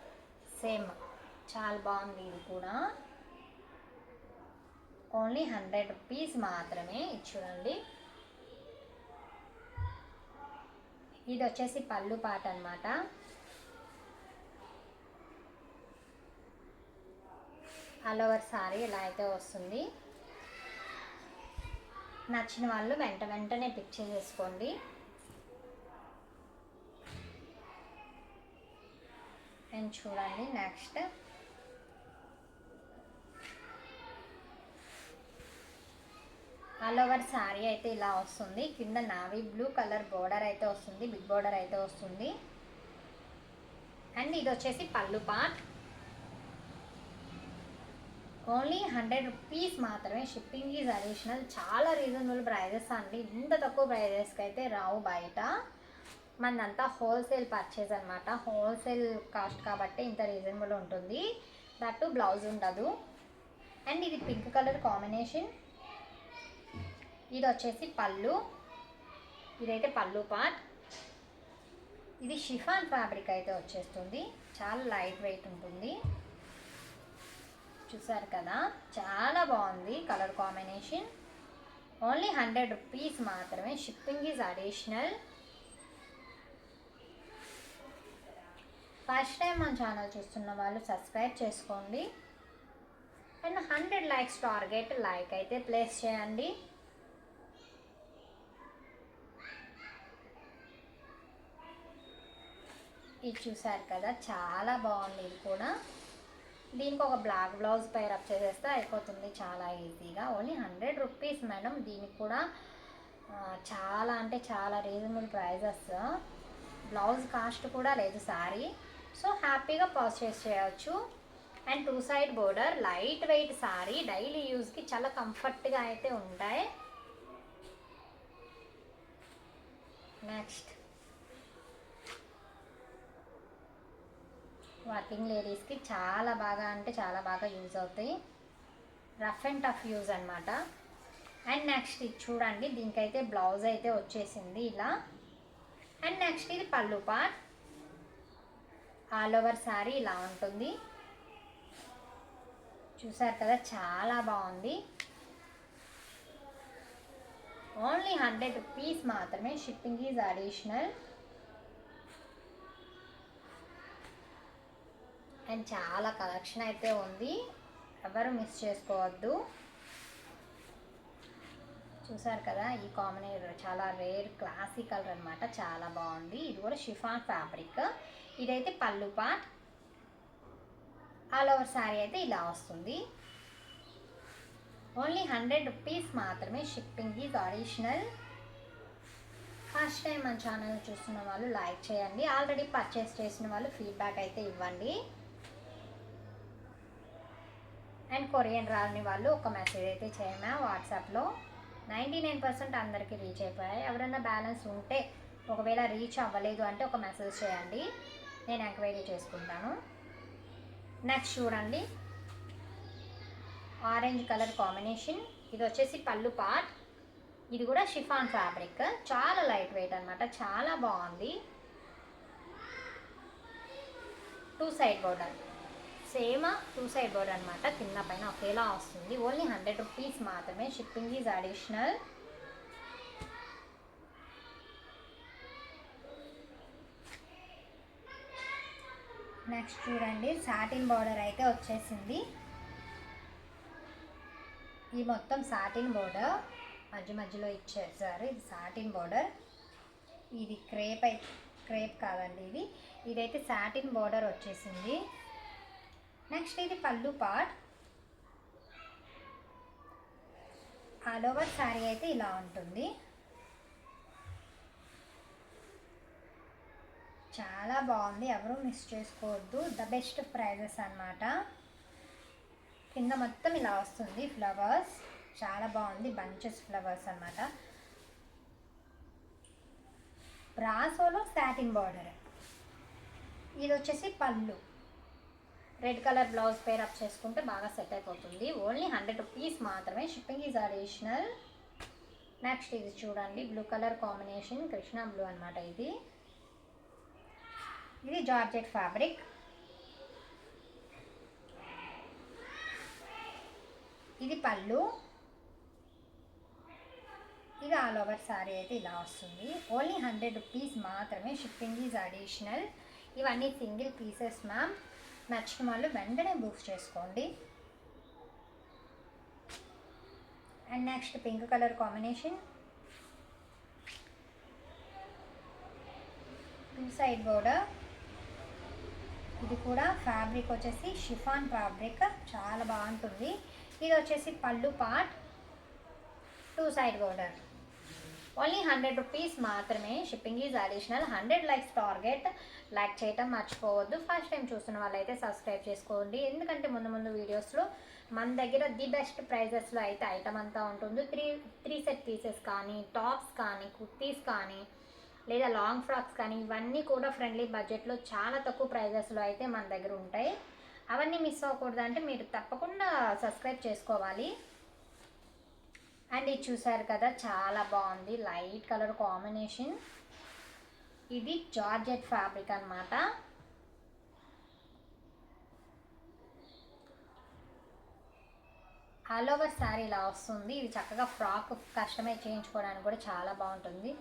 సేమ్, చాలా బాగుంది. ఇది కూడా ఓన్లీ 100 రూపీస్ మాత్రమే. ఇది చూడండి, ఇది వచ్చేసి పళ్ళు పాట అన్నమాట. ఆల్ ఓవర్ సారీ ఇలా అయితే వస్తుంది. నచ్చిన వాళ్ళు వెంటనే పిక్ చేసేసుకోండి. అండ్ చూడండి నెక్స్ట్ ఆల్ ఓవర్ శారీ అయితే ఇలా వస్తుంది. కింద నావీ బ్లూ కలర్ బోర్డర్ అయితే వస్తుంది, బిగ్ బోర్డర్ అయితే వస్తుంది. అండ్ ఇది వచ్చేసి పళ్ళు పార్ట్. ఓన్లీ 100 రూపీస్ మాత్రమే. Shipping is additional. చాలా రీజనబుల్ ప్రైజెస్ అండి. ఇంత తక్కువ ప్రైజెస్కి అయితే రావు బయట. మనదంతా హోల్సేల్ పర్చేజ్ అనమాట. హోల్సేల్ కాస్ట్ కాబట్టి ఇంత రీజనబుల్ ఉంటుంది. దట్టు బ్లౌజ్ ఉండదు. అండ్ ఇది పింక్ కలర్ కాంబినేషన్. ఇది వచ్చేసి పళ్ళు. ఇదైతే పళ్ళు పార్ట్. ఇది షిఫాన్ ఫ్యాబ్రిక్ అయితే వచ్చేస్తుంది. చాలా లైట్ వెయిట్ ఉంటుంది. చూసారు కదా, చాలా బాగుంది కలర్ కాంబినేషన్. ఓన్లీ 100 రూపీస్ మాత్రమే. Shipping is additional. First time మన ఛానల్ చూస్తున్న వాళ్ళు సబ్స్క్రైబ్ చేసుకోండి. And 100 likes target. లైక్ అయితే ప్లేస్ చేయండి. ఇది చూసారు కదా, చాలా బాగుంది. ఇది కూడా దీనికి ఒక బ్లాక్ బ్లౌజ్ పైరప్ చేసేస్తే అయిపోతుంది చాలా ఈజీగా. Only 100 rupees madam. దీనికి కూడా చాలా అంటే చాలా రీజనబుల్ ప్రైజెస్. బ్లౌజ్ కాస్ట్ కూడా లేదు శారీ. సో హ్యాపీగా పర్చేస్ చేయవచ్చు. And 2 side border, light weight sari. Daily యూజ్కి చాలా కంఫర్ట్గా అయితే ఉంటాయి. నెక్స్ట్ వర్కింగ్ లేడీస్కి చాలా బాగా అంటే చాలా బాగా యూజ్ అవుతాయి. రఫ్ అండ్ టఫ్ యూజ్ అనమాట. అండ్ నెక్స్ట్ ఇది చూడండి, దీనికైతే బ్లౌజ్ అయితే వచ్చేసింది ఇలా. అండ్ నెక్స్ట్ ఇది పళ్ళు పార్ట్. ఆల్ ఓవర్ శారీ ఇలా ఉంటుంది. చూసారు కదా, చాలా బాగుంది. ఓన్లీ 100 రూపీస్ మాత్రమే. Shipping is additional. అండ్ చాలా కలెక్షన్ అయితే ఉంది, ఎవరు మిస్ చేసుకోవద్దు. చూసారు కదా, ఈ కాంబినేషన్ చాలా రేర్ క్లాసిక్ కలర్ అనమాట. చాలా బాగుంది. ఇది కూడా షిఫాన్ ఫ్యాబ్రిక్. ఇదైతే పళ్ళు పార్ట్. ఆల్ ఓవర్ శారీ అయితే ఇలా వస్తుంది. ఓన్లీ 100 రూపీస్ మాత్రమే. Shipping is additional. First time మన ఛానల్ చూస్తున్న వాళ్ళు లైక్ చేయండి. ఆల్రెడీ పర్చేస్ చేసిన వాళ్ళు ఫీడ్బ్యాక్ అయితే ఇవ్వండి. అండ్ కొరియన్ రాని వాళ్ళు ఒక మెసేజ్ అయితే చేయమా వాట్సాప్లో. 99% అందరికీ రీచ్ అయిపోయాయి. ఎవరైనా బ్యాలెన్స్ ఉంటే ఒకవేళ రీచ్ అవ్వలేదు అంటే ఒక మెసేజ్ చేయండి, నేను ఎంక్వైరీ చేసుకుంటాను. నెక్స్ట్ చూడండి, ఆరెంజ్ కలర్ కాంబినేషన్. ఇది వచ్చేసి పళ్ళు పార్ట్. ఇది కూడా షిఫాన్ ఫ్యాబ్రిక్. చాలా లైట్ వెయిట్ అనమాట. చాలా బాగుంది. 2 side border. Same 2 side border అనమాట. కింద పైన ఒకేలా వస్తుంది. ఓన్లీ 100 రూపీస్ మాత్రమే. Shipping is additional. నెక్స్ట్ చూడండి, సాటిన్ బోర్డర్ అయితే వచ్చేసింది. ఈ మొత్తం సాటిన్ బోర్డర్ మధ్య మధ్యలో ఇచ్చేసారు. ఇది సాటిన్ బోర్డర్. ఇది క్రేప్ కాదండి, ఇదైతే సాటిన్ బోర్డర్ వచ్చేసింది. నెక్స్ట్ ఇది పళ్ళు పార్ట్. ఆల్ ఓవర్ శారీ అయితే ఇలా ఉంటుంది. చాలా బాగుంది, ఎవరు మిస్ చేసుకోవద్దు. ద బెస్ట్ ప్రైజెస్ అన్నమాట. కింద మొత్తం ఇలా వస్తుంది ఫ్లవర్స్. చాలా బాగుంది, బంచెస్ ఫ్లవర్స్ అన్నమాట. బ్రాసోలో సాటిన్ బార్డర్. ఇది వచ్చేసి పళ్ళు. రెడ్ కలర్ బ్లౌజ్ పేరప్ చేసుకుంటే బాగా సెట్ అయిపోతుంది. ఓన్లీ 100 రూపీస్ మాత్రమే. Shipping is additional. నెక్స్ట్ ఇది చూడండి, blue colour combination, Krishna blue అనమాట. ఇది జార్జెట్ ఫ్యాబ్రిక్. ఇది పళ్ళు. ఇది ఆల్ ఓవర్ శారీ అయితే ఇలా వస్తుంది. ఓన్లీ 100 రూపీస్ మాత్రమే. Shipping is additional. ఇవన్నీ సింగిల్ పీసెస్ మ్యామ్. నచ్చిన వాళ్ళు వెంటనే బుక్ చేసుకోండి. And next pink colour combination, 2 side border. ఇది కూడా ఫ్యాబ్రిక్ వచ్చేసి షిఫాన్ ఫ్యాబ్రిక్, చాలా బాగుంటుంది. ఇది వచ్చేసి పళ్ళు part, 2 side border. Only 100 rupees మాత్రమే. Shipping is additional. 100 likes target. Like చేయటం మర్చిపోవద్దు. ఫస్ట్ టైం చూస్తున్న వాళ్ళైతే సబ్స్క్రైబ్ చేసుకోండి, ఎందుకంటే ముందు ముందు వీడియోస్లో మన దగ్గర ది బెస్ట్ ప్రైజెస్లో అయితే ఐటమ్ అంతా ఉంటుంది. త్రీ సెట్ పీసెస్ కానీ, టాప్స్ కానీ, కుర్తీస్ కానీ, లేదా లాంగ్ ఫ్రాక్స్ కానీ, ఇవన్నీ కూడా ఫ్రెండ్లీ బడ్జెట్లో చాలా తక్కువ ప్రైజెస్లో అయితే మన దగ్గర ఉంటాయి. అవన్నీ మిస్ అవ్వకూడదు అంటే మీరు తప్పకుండా సబ్స్క్రైబ్ చేసుకోవాలి. అండ్ ఇది చూసారు కదా, చాలా బాగుంది, లైట్ కలర్ కాంబినేషన్. ఇది జార్జెట్ ఫ్యాబ్రిక్ అన్నమాట. ఆల్ ఓవర్ శారీ ఇలా వస్తుంది. ఇది చక్కగా ఫ్రాక్ కస్టమైజ్ చేయించుకోవడానికి కూడా చాలా బాగుంటుంది.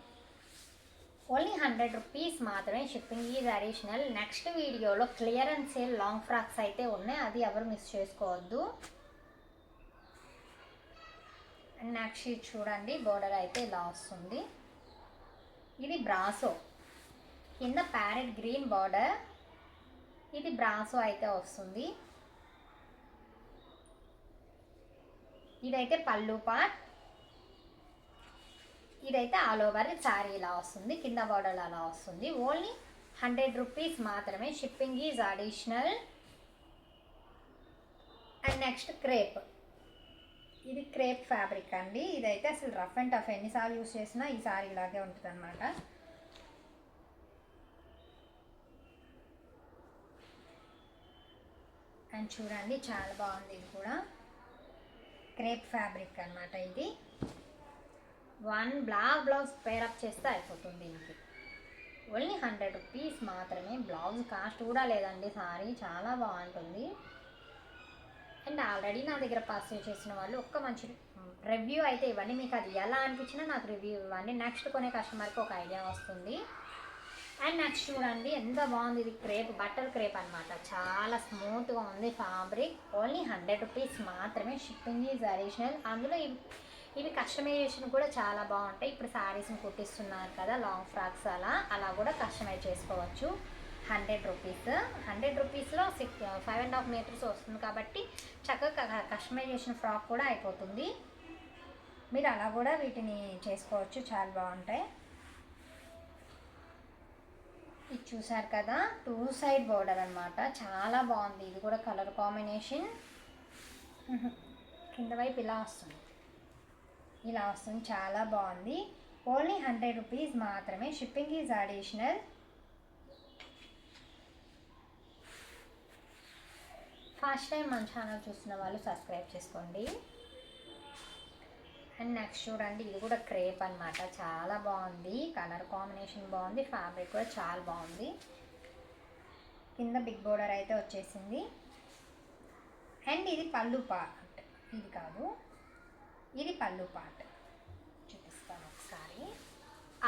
ఓన్లీ 100 రూపీస్ మాత్రమే. Shipping is additional. నెక్స్ట్ వీడియోలో క్లియరెన్స్ సేల్ లాంగ్ ఫ్రాక్స్ అయితే ఉన్నాయి, అది ఎవరు మిస్ చేసుకోవద్దు. నెక్స్ట్ చూడండి, బోర్డర్ అయితే ఇలా వస్తుంది. ఇది బ్రాసో, కింద ప్యారెట్ గ్రీన్ బార్డర్. ఇది బ్రాసో అయితే వస్తుంది. ఇదైతే పళ్ళు పార్ట్. ఇదైతే ఆల్ ఓవర్ శారీ ఇలా వస్తుంది, కింద బార్డర్ అలా వస్తుంది. ఓన్లీ 100 రూపీస్ మాత్రమే. Shipping is additional. And next crepe. ఇది క్రేప్ ఫ్యాబ్రిక్ అండి. ఇదైతే అసలు రఫ్ అండ్ టఫ్, ఎన్నిసార్లు యూస్ చేసినా ఈ సారీ ఇలాగే ఉంటుంది అనమాట. అండ్ చూడండి, చాలా బాగుంది. ఇది కూడా క్రేప్ ఫ్యాబ్రిక్ అనమాట. ఇది 1 బ్లాక్ బ్లౌజ్ పేరప్ చేస్తే అయిపోతుంది. దీనికి ఓన్లీ 100 రూపీస్ మాత్రమే. బ్లౌజ్ కాస్ట్ కూడా లేదండి. సారీ చాలా బాగుంటుంది. అండ్ ఆల్రెడీ నా దగ్గర పర్చేస్ చేసిన వాళ్ళు ఒక్క మంచి రివ్యూ అయితే ఇవ్వండి. మీకు అది ఎలా అనిపించినా నాకు రివ్యూ ఇవ్వండి. నెక్స్ట్ కొనే కస్టమర్కి ఒక ఐడియా వస్తుంది. అండ్ నెక్స్ట్ చూడండి, ఎంత బాగుంది. ఇది క్రేప్, బట్టర్ క్రేప్ అనమాట. చాలా స్మూత్గా ఉంది ఫ్యాబ్రిక్. ఓన్లీ 100 రూపీస్ మాత్రమే. Shipping is additional. అందులో ఇవి కస్టమైజేషన్ కూడా చాలా బాగుంటాయి. ఇప్పుడు శారీస్ని కుట్టిస్తున్నారు కదా, లాంగ్ ఫ్రాక్స్ అలా కూడా కస్టమైజ్ చేసుకోవచ్చు. 100 రూపీస్. 100 రూపీస్లో 5.5 మీటర్స్ వస్తుంది కాబట్టి చక్కగా కస్టమైజేషన్ ఫ్రాక్ కూడా అయిపోతుంది. మీరు అలా కూడా వీటిని చేసుకోవచ్చు, చాలా బాగుంటాయి. ఇది చూసారు కదా, 2 సైడ్ బోర్డర్ అనమాట. చాలా బాగుంది. ఇది కూడా కలర్ కాంబినేషన్. కింద వైపు ఇలా వస్తుంది, ఇలా వస్తుంది. చాలా బాగుంది. ఓన్లీ 100 రూపీస్ మాత్రమే. Shipping is additional. First time మన ఛానల్ చూస్తున్న వాళ్ళు సబ్స్క్రైబ్ చేసుకోండి. అండ్ నెక్స్ట్ చూడండి, ఇది కూడా క్రేప్ అనమాట. చాలా బాగుంది, కలర్ కాంబినేషన్ బాగుంది, ఫ్యాబ్రిక్ కూడా చాలా బాగుంది. కింద బిగ్ బోర్డర్ అయితే వచ్చేసింది. అండ్ ఇది పళ్ళు పార్ట్, ఇది కాదు, ఇది పళ్ళు పార్ట్. చూపిస్తాను ఒకసారి.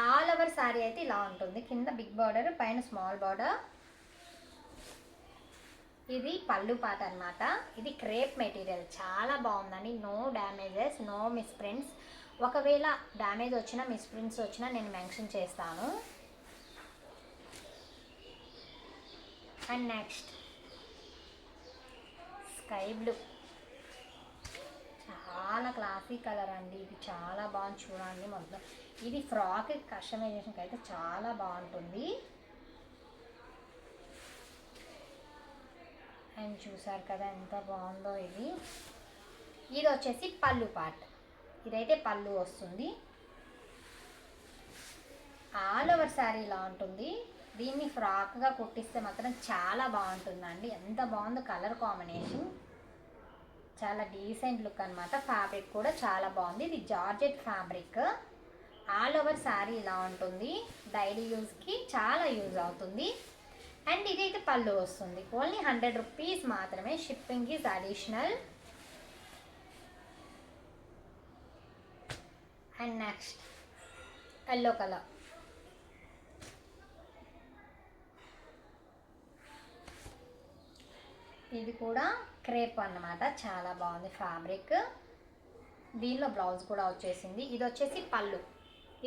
ఆల్ ఓవర్ శారీ అయితే ఇలా ఉంటుంది. కింద బిగ్ బార్డర్, పైన స్మాల్ బార్డర్. ఇది పళ్ళు పార్ట్ అనమాట. ఇది క్రేప్ మెటీరియల్, చాలా బాగుందండి. No damages, no misprints. ఒకవేళ డ్యామేజ్ వచ్చినా, మిస్ప్రింట్స్ వచ్చినా నేను మెన్షన్ చేస్తాను. అండ్ నెక్స్ట్ స్కై బ్లూ, చాలా క్లాసీ కలర్ అండి. ఇది చాలా బాగుంది. చూడండి మొత్తం ఇది ఫ్రాక్ కస్టమైజేషన్కి అయితే చాలా బాగుంటుంది. అండ్ చూసారు కదా ఎంత బాగుందో. ఇది వచ్చేసి పళ్ళు పార్ట్. ఇదైతే పళ్ళు వస్తుంది. ఆల్ ఓవర్ శారీ ఇలా ఉంటుంది. దీన్ని ఫ్రాక్గా కుట్టిస్తే మాత్రం చాలా బాగుంటుందండి. ఎంత బాగుందో కలర్ కాంబినేషన్, చాలా డీసెంట్ లుక్ అనమాట. ఫ్యాబ్రిక్ కూడా చాలా బాగుంది. ఇది georgette fabric. All over sari ఇలా ఉంటుంది. డైలీ యూజ్కి చాలా యూజ్ అవుతుంది. అండ్ ఇదైతే పళ్ళు వస్తుంది. ఓన్లీ 100 రూపీస్ మాత్రమే. Shipping is additional. And next yellow colour. ఇది కూడా క్రేప్ అన్నమాట. చాలా బాగుంది ఫ్యాబ్రిక్. దీనిలో బ్లౌజ్ కూడా వచ్చేసింది. ఇది వచ్చేసి పళ్ళు,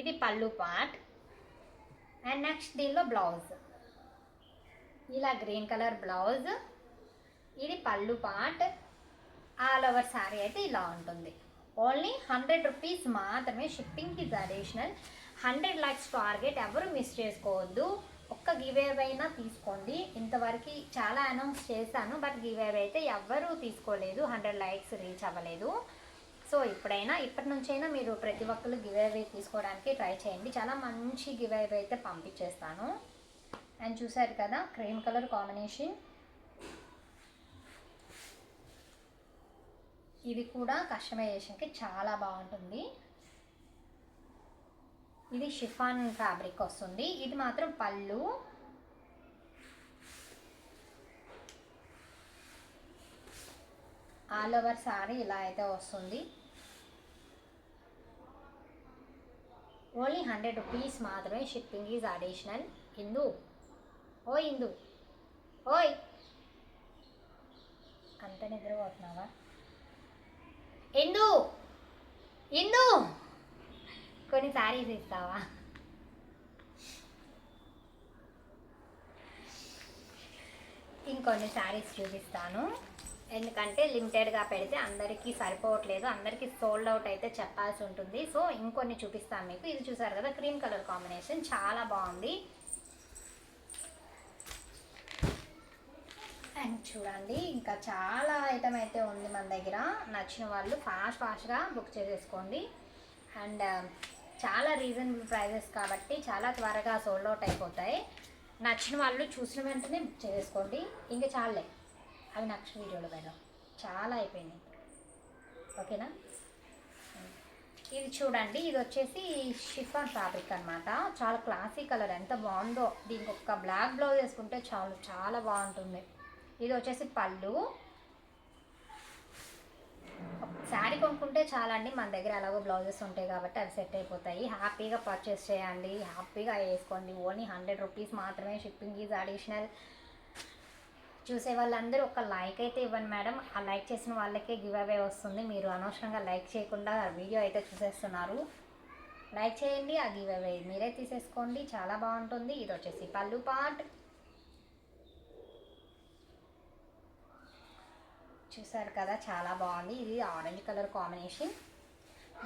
ఇది పళ్ళు పార్ట్. అండ్ నెక్స్ట్ దీనిలో బ్లౌజ్. ఇలా గ్రీన్ కలర్ బ్లౌజ్, ఇది పళ్ళు పార్ట్. ఆల్ ఓవర్ శారీ అయితే ఇలా ఉంటుంది. ఓన్లీ 100 రూపీస్ మాత్రమే. Shipping is additional. 100 lakhs target ఎవరు మిస్ చేసుకోవద్దు. ఒక్క గివ్ అవే అయినా తీసుకోండి. ఇంతవరకు చాలా అనౌన్స్ చేశాను, బట్ గివ్ అవే అయితే ఎవ్వరూ తీసుకోలేదు. 100 likes రీచ్ అవ్వలేదు. సో ఇప్పటి నుంచైనా మీరు ప్రతి ఒక్కరు గివ్ అవే తీసుకోవడానికి ట్రై చేయండి. చాలా మంచి గివ్ అవే అయితే పంపించేస్తాను. అండ్ చూసారు కదా క్రీమ్ కలర్ కాంబినేషన్. ఇది కూడా కస్టమైజేషన్కి చాలా బాగుంటుంది. ఇది షిఫాన్ ఫ్యాబ్రిక్ వస్తుంది. ఇది మాత్రం పళ్ళు. ఆల్ ఓవర్ సారీ ఇలా అయితే వస్తుంది. ఓన్లీ 100 రూపీస్ మాత్రమే. Shipping is additional. ఇందు ఓయ్ ఇందు ఓయ్, అంత నిద్రపోతున్నావా? ఇందు ఇందు కొన్ని శారీస్ ఇస్తావా? ఇంకొన్ని శారీస్ చూపిస్తాను, ఎందుకంటే లిమిటెడ్గా పెడితే అందరికీ సరిపోవట్లేదు. అందరికీ సోల్డ్ అవుట్ అయితే చెప్పాల్సి ఉంటుంది. సో ఇంకొన్ని చూపిస్తాను మీకు. ఇది చూసారు కదా క్రీమ్ కలర్ కాంబినేషన్, చాలా బాగుంది. అండ్ చూడండి ఇంకా చాలా ఐటమ్ అయితే ఉంది మన దగ్గర. నచ్చిన వాళ్ళు ఫాస్ట్గా బుక్ చేసేసుకోండి. అండ్ చాలా రీజనబుల్ ప్రైజెస్ కాబట్టి చాలా త్వరగా సోల్డ్ అవుట్ అయిపోతాయి. నచ్చిన వాళ్ళు చూసిన వెంటనే బుక్ చేసుకోండి. ఇంకా చాలే, అవి నెక్స్ట్ వీడియోలో పెడదాం. చాలా అయిపోయినాయి. ఓకేనా? ఇది చూడండి, ఇది వచ్చేసి షిఫాన్ ఫ్యాబ్రిక్ అనమాట. చాలా క్లాసీ కలర్, ఎంత బాగుందో. దీనికి ఒక బ్లాక్ బ్లౌజ్ వేసుకుంటే చాలు, చాలా బాగుంటుంది. ఇది వచ్చేసి పళ్ళు. శారీ కొనుక్కుంటే చాలండి, మన దగ్గర ఎలాగో బ్లౌజెస్ ఉంటాయి కాబట్టి అవి సెట్ అయిపోతాయి. హ్యాపీగా పర్చేస్ చేయండి, హ్యాపీగా వేసుకోండి. ఓన్లీ 100 రూపీస్ మాత్రమే. Shipping is additional. చూసే వాళ్ళందరూ ఒక లైక్ అయితే ఇవ్వండి మేడం. ఆ లైక్ చేసిన వాళ్ళకే గివ్ అవే వస్తుంది. మీరు అనవసరంగా లైక్ చేయకుండా వీడియో అయితే చూసేస్తున్నారు. లైక్ చేయండి, ఆ గివ్ అవే మీరే తీసేసుకోండి. చాలా బాగుంటుంది. ఇది వచ్చేసి పళ్ళు పార్ట్. చూసారు కదా చాలా బాగుంది. ఇది ఆరెంజ్ కలర్ కాంబినేషన్.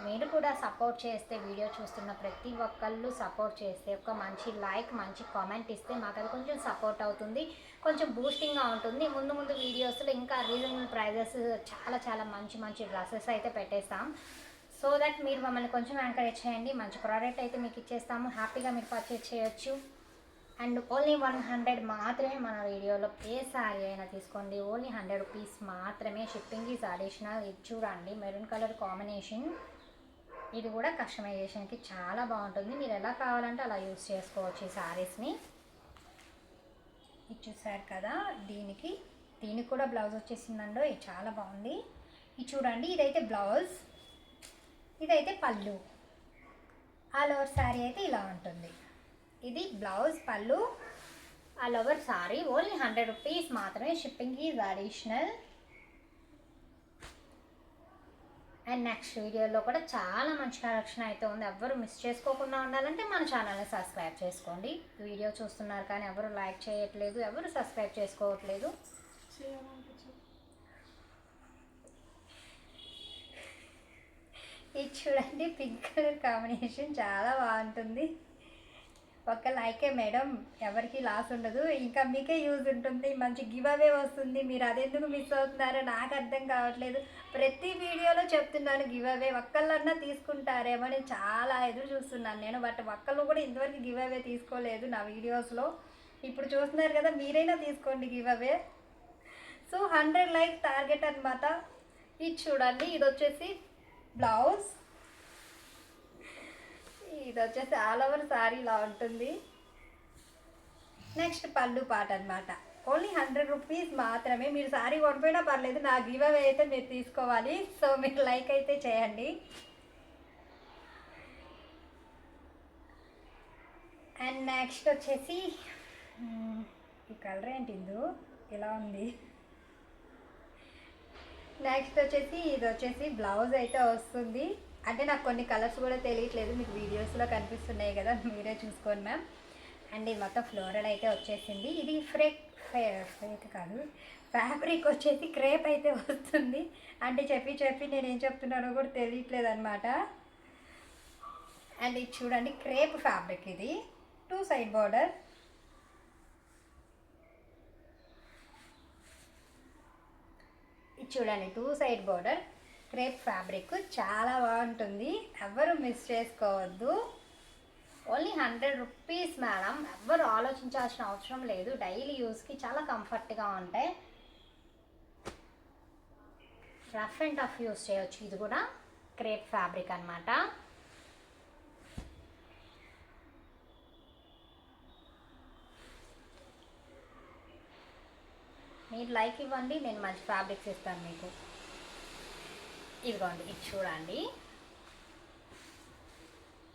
మీరు కూడా సపోర్ట్ చేస్తే, వీడియో చూస్తున్న ప్రతి ఒక్కళ్ళు సపోర్ట్ చేస్తే, ఒక మంచి లైక్, మంచి కామెంట్ ఇస్తే మాకు అది కొంచెం సపోర్ట్ అవుతుంది, కొంచెం బూస్టింగ్గా ఉంటుంది. ముందు ముందు వీడియోస్లో ఇంకా రీజనబుల్ ప్రైజెస్ చాలా చాలా మంచి మంచి డ్రెస్సెస్ అయితే పెట్టేస్తాం. సో దట్ మీరు మమ్మల్ని కొంచెం ఎంకరేజ్ చేయండి. మంచి ప్రోడక్ట్ అయితే మీకు ఇచ్చేస్తాము. హ్యాపీగా మీరు పర్చేజ్ చేయొచ్చు. అండ్ ఓన్లీ 100 మాత్రమే. మన వీడియోలో ఏ శారీ అయినా తీసుకోండి, ఓన్లీ 100 రూపీస్ మాత్రమే. Shipping is additional. ఇది చూడండి మెరూన్ కలర్ కాంబినేషన్. ఇది కూడా కస్టమైజేషన్కి చాలా బాగుంటుంది. మీరు ఎలా కావాలంటే అలా యూస్ చేసుకోవచ్చు ఈ శారీస్ని. ఇది చూసారు కదా, దీనికి కూడా బ్లౌజ్ వచ్చేసిందండో. ఇది చాలా బాగుంది. ఇది చూడండి, ఇదైతే బ్లౌజ్, ఇదైతే పళ్ళు. ఆల్ ఓవర్ శారీ అయితే ఇలా ఉంటుంది. ఇది బ్లౌజ్, పళ్ళు, all over sari. Only 100 rupees మాత్రమే. Shipping is additional. And next వీడియోలో కూడా చాలా మంచి కలెక్షన్ అయితే ఉంది. ఎవరు మిస్ చేసుకోకుండా ఉండాలంటే మన ఛానల్ని సబ్స్క్రైబ్ చేసుకోండి. వీడియో చూస్తున్నారు కానీ ఎవరు లైక్ చేయట్లేదు, ఎవరు సబ్స్క్రైబ్ చేసుకోవట్లేదు. ఇది చూడండి పింక్ కలర్ కాంబినేషన్, చాలా బాగుంటుంది. ఒక్క లైకే మేడం, ఎవరికి లాస్ ఉండదు, ఇంకా మీకే యూజ్ ఉంటుంది. మంచి గివ్ అవే వస్తుంది. మీరు అదెందుకు మిస్ అవుతున్నారో నాకు అర్థం కావట్లేదు. ప్రతి వీడియోలో చెప్తున్నాను గివ్ అవే, ఒక్కళ్ళన్నా తీసుకుంటారేమో అని చాలా ఎదురు చూస్తున్నాను నేను. బట్ ఒక్కళ్ళు కూడా ఇంతవరకు గివ్ అవే తీసుకోలేదు నా వీడియోస్లో. ఇప్పుడు చూస్తున్నారు కదా, మీరైనా తీసుకోండి give away. So 100 like target అనమాట. ఇది చూడండి, ఇది వచ్చేసి బ్లౌజ్, ఇది వచ్చేసి ఆల్ ఓవర్ సారీ ఇలా ఉంటుంది. నెక్స్ట్ పళ్ళు పాట అనమాట. ఓన్లీ 100 రూపీస్ మాత్రమే. మీరు సారీ కొనిపోయినా పర్లేదు, నా గివ్ అవే అయితే మీరు తీసుకోవాలి. సో మీరు లైక్ అయితే చేయండి. అండ్ నెక్స్ట్ వచ్చేసి ఈ కలర్ ఏంటిందో ఇలా ఉంది. నెక్స్ట్ వచ్చేసి ఇది వచ్చేసి బ్లౌజ్ అయితే వస్తుంది. అంటే నాకు కొన్ని కలర్స్ కూడా తెలియట్లేదు, మీకు వీడియోస్లో కనిపిస్తున్నాయి కదా, మీరే చూసుకోండి మ్యామ్. అండ్ ఇది మొత్తం ఫ్లోరల్ అయితే వచ్చేసింది. ఇది ఫేక్ కాదు, ఫ్యాబ్రిక్ వచ్చేసి క్రేప్ అయితే వస్తుంది. అంటే చెప్పి నేను ఏం చెప్తున్నానో కూడా తెలియట్లేదు అనమాట. అండ్ ఇది చూడండి క్రేప్ ఫ్యాబ్రిక్, ఇది 2 సైడ్ బార్డర్. ఇది చూడండి 2 సైడ్ బార్డర్ క్రేప్ ఫ్యాబ్రిక్, చాలా బాగుంటుంది. ఎవరు మిస్ చేసుకోవద్దు. Only 100 rupees madam. ఎవ్వరు ఆలోచించాల్సిన అవసరం లేదు. డైలీ యూస్కి చాలా కంఫర్ట్గా ఉంటాయి. రఫ్ అండ్ టఫ్ యూస్ చేయొచ్చు. ఇది కూడా క్రేప్ ఫ్యాబ్రిక్ అనమాట. మీరు లైక్ ఇవ్వండి, నేను మంచి ఫ్యాబ్రిక్స్ ఇస్తాను మీకు. ఇదిగోండి, ఇది చూడండి,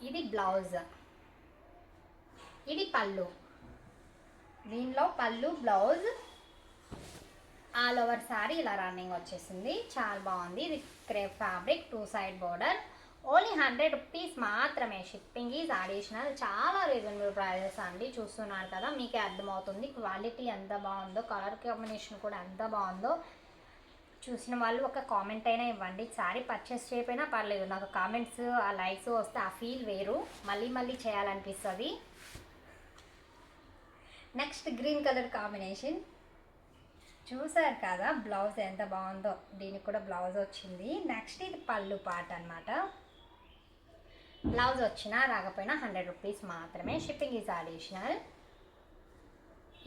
ఇది బ్లౌజ్, ఇది పళ్ళు. దీనిలో పళ్ళు బ్లౌజ్ ఆల్ ఓవర్ శారీ ఇలా రన్నింగ్ వచ్చేసింది. చాలా బాగుంది. ఇది crepe fabric, 2 side border. Only 100 rupees మాత్రమే. Shipping is additional. చాలా రీజనబుల్ ప్రైజెస్ అండి. చూస్తున్నారు కదా, మీకే అర్థమవుతుంది క్వాలిటీ ఎంత బాగుందో, కలర్ కాంబినేషన్ కూడా ఎంత బాగుందో. చూసిన వాళ్ళు ఒక కామెంట్ అయినా ఇవ్వండి. శారీ పర్చేస్ చేయకపోయినా పర్లేదు, నాకు కామెంట్స్ ఆ లైక్స్ వస్తే ఆ ఫీల్ వేరు, మళ్ళీ మళ్ళీ చేయాలనిపిస్తుంది. నెక్స్ట్ గ్రీన్ కలర్ కాంబినేషన్ చూసారు కదా, బ్లౌజ్ ఎంత బాగుందో. దీనికి కూడా బ్లౌజ్ వచ్చింది. నెక్స్ట్ ఇది పళ్ళు పార్ట్ అనమాట. బ్లౌజ్ వచ్చినా రాకపోయినా 100 రూపీస్ మాత్రమే. Shipping is additional.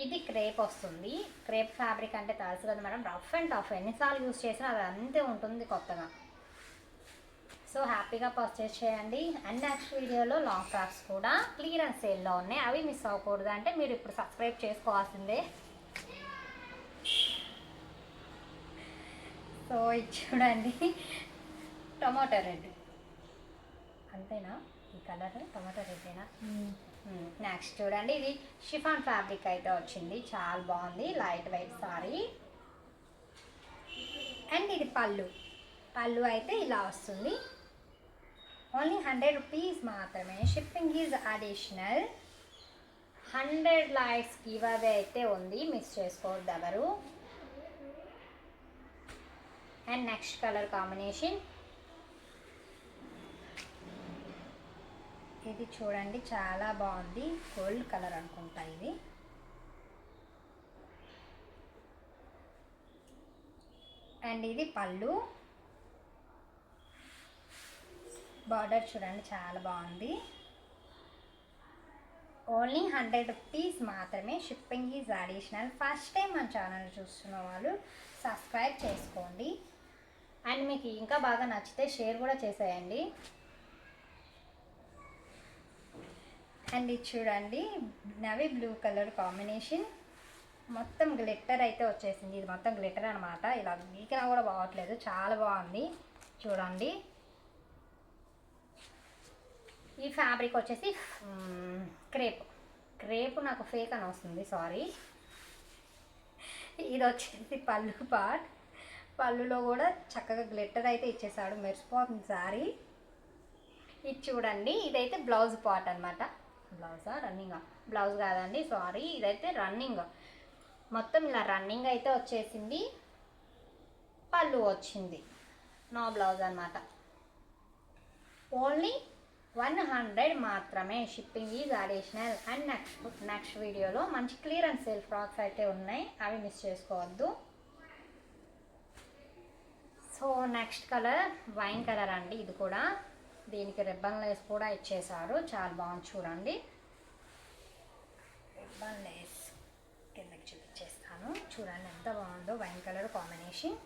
ఇది క్రేప్ వస్తుంది. క్రేప్ ఫ్యాబ్రిక్ అంటే తెలుసు కదా మేడం, రఫ్ అండ్ టఫ్. ఎన్నిసార్లు యూజ్ చేసినా అది అంతే ఉంటుంది కొత్తగా. సో హ్యాపీగా పర్చేస్ చేయండి. అండ్ నెక్స్ట్ వీడియోలో లాంగ్ ఫ్రాక్స్ కూడా క్లియరెన్స్ సేల్లో ఉన్నాయి. అవి మిస్ అవ్వకూడదు అంటే మీరు ఇప్పుడు సబ్స్క్రైబ్ చేసుకోవాల్సిందే. సో ఇది చూడండి, టొమాటో రెడ్ అంతేనా, ఈ కలర్ టొమాటో రెడ్డేనా? నెక్స్ట్ చూడండి, ఇది షిఫాన్ ఫ్యాబ్రిక్ అయితే వచ్చింది. చాలా బాగుంది, లైట్ వెయిట్ సారీ. అండ్ ఇది పళ్ళు. పళ్ళు అయితే ఇలా వస్తుంది. ఓన్లీ 100 రూపీస్ మాత్రమే. Shipping is additional. 100 likes give away అయితే ఉంది, మిస్ చేసుకోవద్దు ఎవరు. అండ్ నెక్స్ట్ కలర్ కాంబినేషన్ ఇది చూడండి, చాలా బాగుంది. గోల్డ్ కలర్ అనుకుంటా ఇది. అండ్ ఇది పళ్ళు. బార్డర్ చూడండి, చాలా బాగుంది. ఓన్లీ 100 రూపీస్ మాత్రమే. Shipping is additional. First time మన ఛానల్ చూస్తున్న వాళ్ళు సబ్స్క్రైబ్ చేసుకోండి. అండ్ మీకు ఇంకా బాగా నచ్చితే షేర్ కూడా చేసేయండి. అండ్ ఇది చూడండి, నవీ బ్లూ కలర్ కాంబినేషన్. మొత్తం గ్లిట్టర్ అయితే వచ్చేసింది. ఇది మొత్తం గ్లిట్టర్ అనమాట. ఇలా గీకినా కూడా బాగోట్లేదు, చాలా బాగుంది. చూడండి, ఈ ఫ్యాబ్రిక్ వచ్చేసి క్రేప్ నాకు ఫేక్ అని వస్తుంది, సారీ. ఇది వచ్చేసి పళ్ళు పార్ట్. పళ్ళులో కూడా చక్కగా గ్లిట్టర్ అయితే ఇచ్చేసాడు, మెరిసిపోతుంది సారీ. ఇది చూడండి, ఇదైతే బ్లౌజ్ పార్ట్ అనమాట. బ్లౌజా రన్నింగా? బ్లౌజ్ కాదండి, సారీ, ఇదైతే రన్నింగ్. మొత్తం ఇలా రన్నింగ్ అయితే వచ్చేసింది. పళ్ళు వచ్చింది, నో బ్లౌజ్ అనమాట. ఓన్లీ 100 మాత్రమే. Shipping is additional. And next వీడియోలో మంచి క్లియరెన్స్ సేల్ ఫ్రాక్స్ అయితే ఉన్నాయి, అవి మిస్ చేసుకోవద్దు. So next colour wine colour అండి. ఇది కూడా దీనికి రిబ్బన్ లేస్ కూడా ఇచ్చేసారు, చాలా బాగుంది. చూడండి, రిబ్బన్ లేస్ కిందకి చూపించేస్తాను. చూడండి ఎంత బాగుందో వైన్ కలర్ కాంబినేషన్.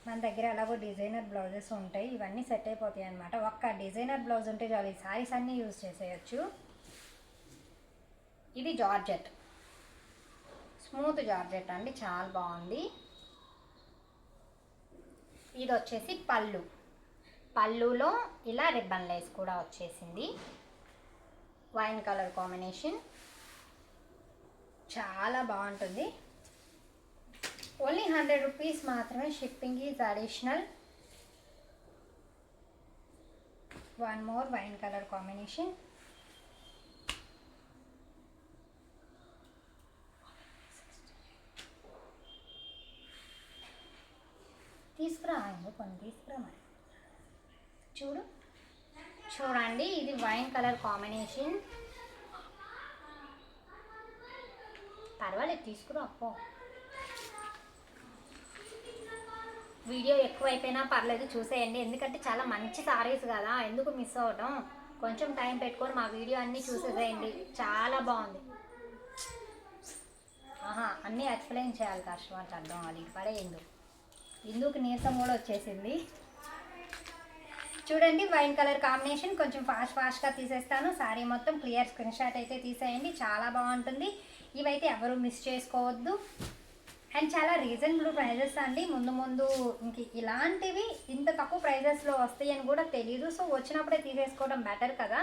మన దగ్గర అలాగో డిజైనర్ బ్లౌజెస్ ఉంటాయి, ఇవన్నీ సెట్ అయిపోతాయి అనమాట. ఒక్క డిజైనర్ బ్లౌజ్ ఉంటే చాలు, ఈ శారీస్ అన్నీ యూజ్ చేసేయచ్చు. ఇది జార్జెట్, స్మూత్ జార్జెట్ అండి, చాలా బాగుంది. ఇది వచ్చేసి పళ్ళు. పళ్ళులో ఇలా రిబ్బన్ లేస్ కూడా వచ్చేసింది. వైన్ కలర్ కాంబినేషన్ చాలా బాగుంటుంది. ఓన్లీ 100 రూపీస్ మాత్రమే. Shipping is additional. One more wine colour combination. తీసుకురా కొన్ని తీసుకురా మరి. చూడండి ఇది వైన్ కలర్ కాంబినేషన్. పర్వాలేదు తీసుకురా అప్పో. వీడియో ఎక్కువైపోయినా పర్లేదు చూసేయండి, ఎందుకంటే చాలా మంచి సారీస్ కదా, ఎందుకు మిస్ అవ్వటం. కొంచెం టైం పెట్టుకొని మా వీడియో అన్నీ చూసేసేయండి, చాలా బాగుంది. అన్నీ ఎక్స్ప్లెయిన్ చేయాలి కస్టమర్కి అర్థం అవ్వాలి. ఇటు పడే ఎందుకు నీరసం కూడా వచ్చేసింది. చూడండి వైన్ కలర్ కాంబినేషన్, కొంచెం ఫాస్ట్గా తీసేస్తాను. సారీ మొత్తం క్లియర్ స్క్రీన్ షాట్ అయితే తీసేయండి, చాలా బాగుంటుంది. ఇవైతే ఎవరు మిస్ చేసుకోవద్దు. అండ్ చాలా రీజనబుల్ ప్రైజెస్ అండి. ముందు ఇంక ఇలాంటివి ఇంత తక్కువ ప్రైజెస్లో వస్తాయి అని కూడా తెలియదు. సో వచ్చినప్పుడే తీసేసుకోవడం బెటర్ కదా,